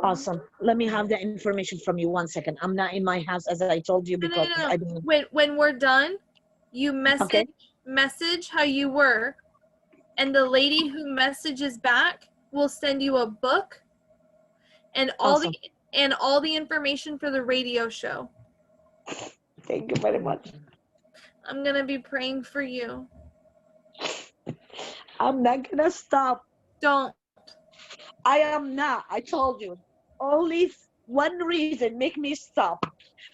Awesome. Let me have the information from you 1 second. I'm not in my house, as I told you, because No. I don't. When we're done, you Okay. message how you were, and the lady who messages back will send you a book and Awesome. all the information for the radio show. Thank you very much. I'm gonna be praying for you. I'm not gonna stop. Don't. I am not. I told you. Only one reason make me stop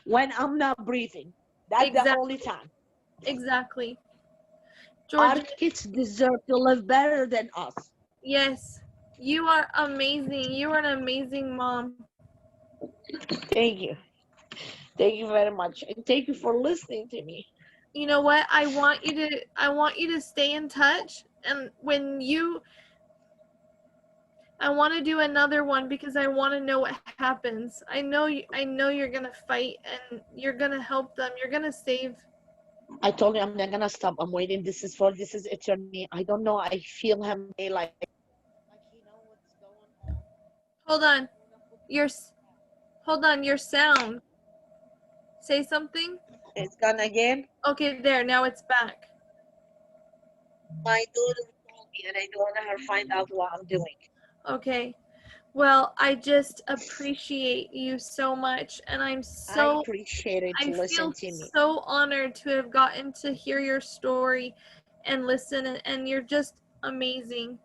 when I'm not breathing. That's the only time. Exactly. Our Georgia, kids deserve to live better than us. yes, you are amazing. You are an amazing mom. Thank you. Thank you very much. And thank you for listening to me. You know what? I want you to stay in touch, and I want to do another one because I want to know what happens. I know you're going to fight and you're going to help them. You're going to save. I told you I'm not gonna stop. I'm waiting. This is eternity. I don't know. I feel him like he know what's going on. Hold on. Your sound. Say something. It's gone again. Okay, there. Now it's back. My daughter told me, and I don't want her find out what I'm doing. Okay. Well, I just appreciate you so much, and I appreciate it to listen to me. so honored to have gotten to hear your story and listen, and you're just amazing.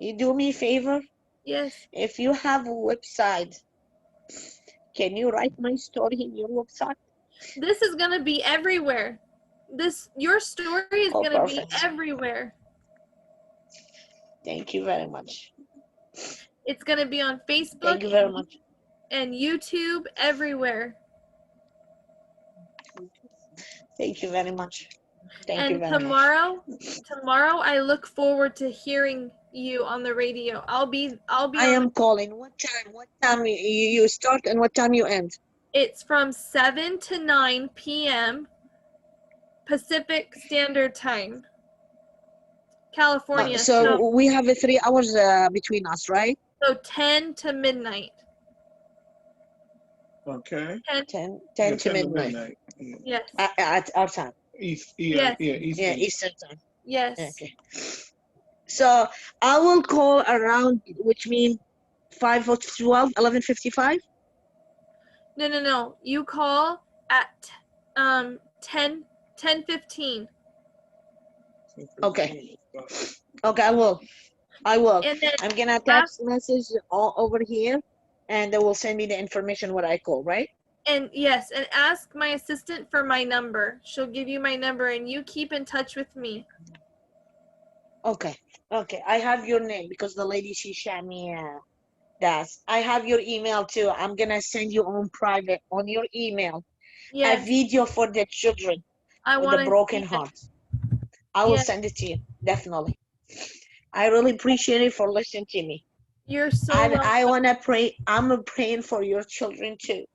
You do me a favor? Yes. If you have a website, can you write my story in your website? This is gonna be everywhere. Your story is gonna be everywhere. Thank you very much. It's gonna be on Facebook. Thank you very much. And YouTube, everywhere. Thank you very much. Thank you very much. And tomorrow I look forward to hearing you on the radio. I'll be I am calling. What time you start and what time you end? It's from 7 to 9 p.m. Pacific Standard Time. California. So we have 3 hours between us, right? So 10 to midnight. Okay. 10 to midnight. Yes. At our time. Eastern time. Yes. Okay. So I will call around, which means 5 or 12, 11:55. No. You call at 10:15. Okay. Okay, I will. And then I'm gonna text message all over here, and they will send me the information what I call, right? And yes, and ask my assistant for my number. She'll give you my number, and you keep in touch with me. Okay. I have your name because the lady she sent me that. I have your email too. I'm gonna send you on private on your email a video for the children with the broken hearts. I will send it to you, definitely. I really appreciate it for listening to me. You're so and welcome. I wanna pray. I'm praying for your children too.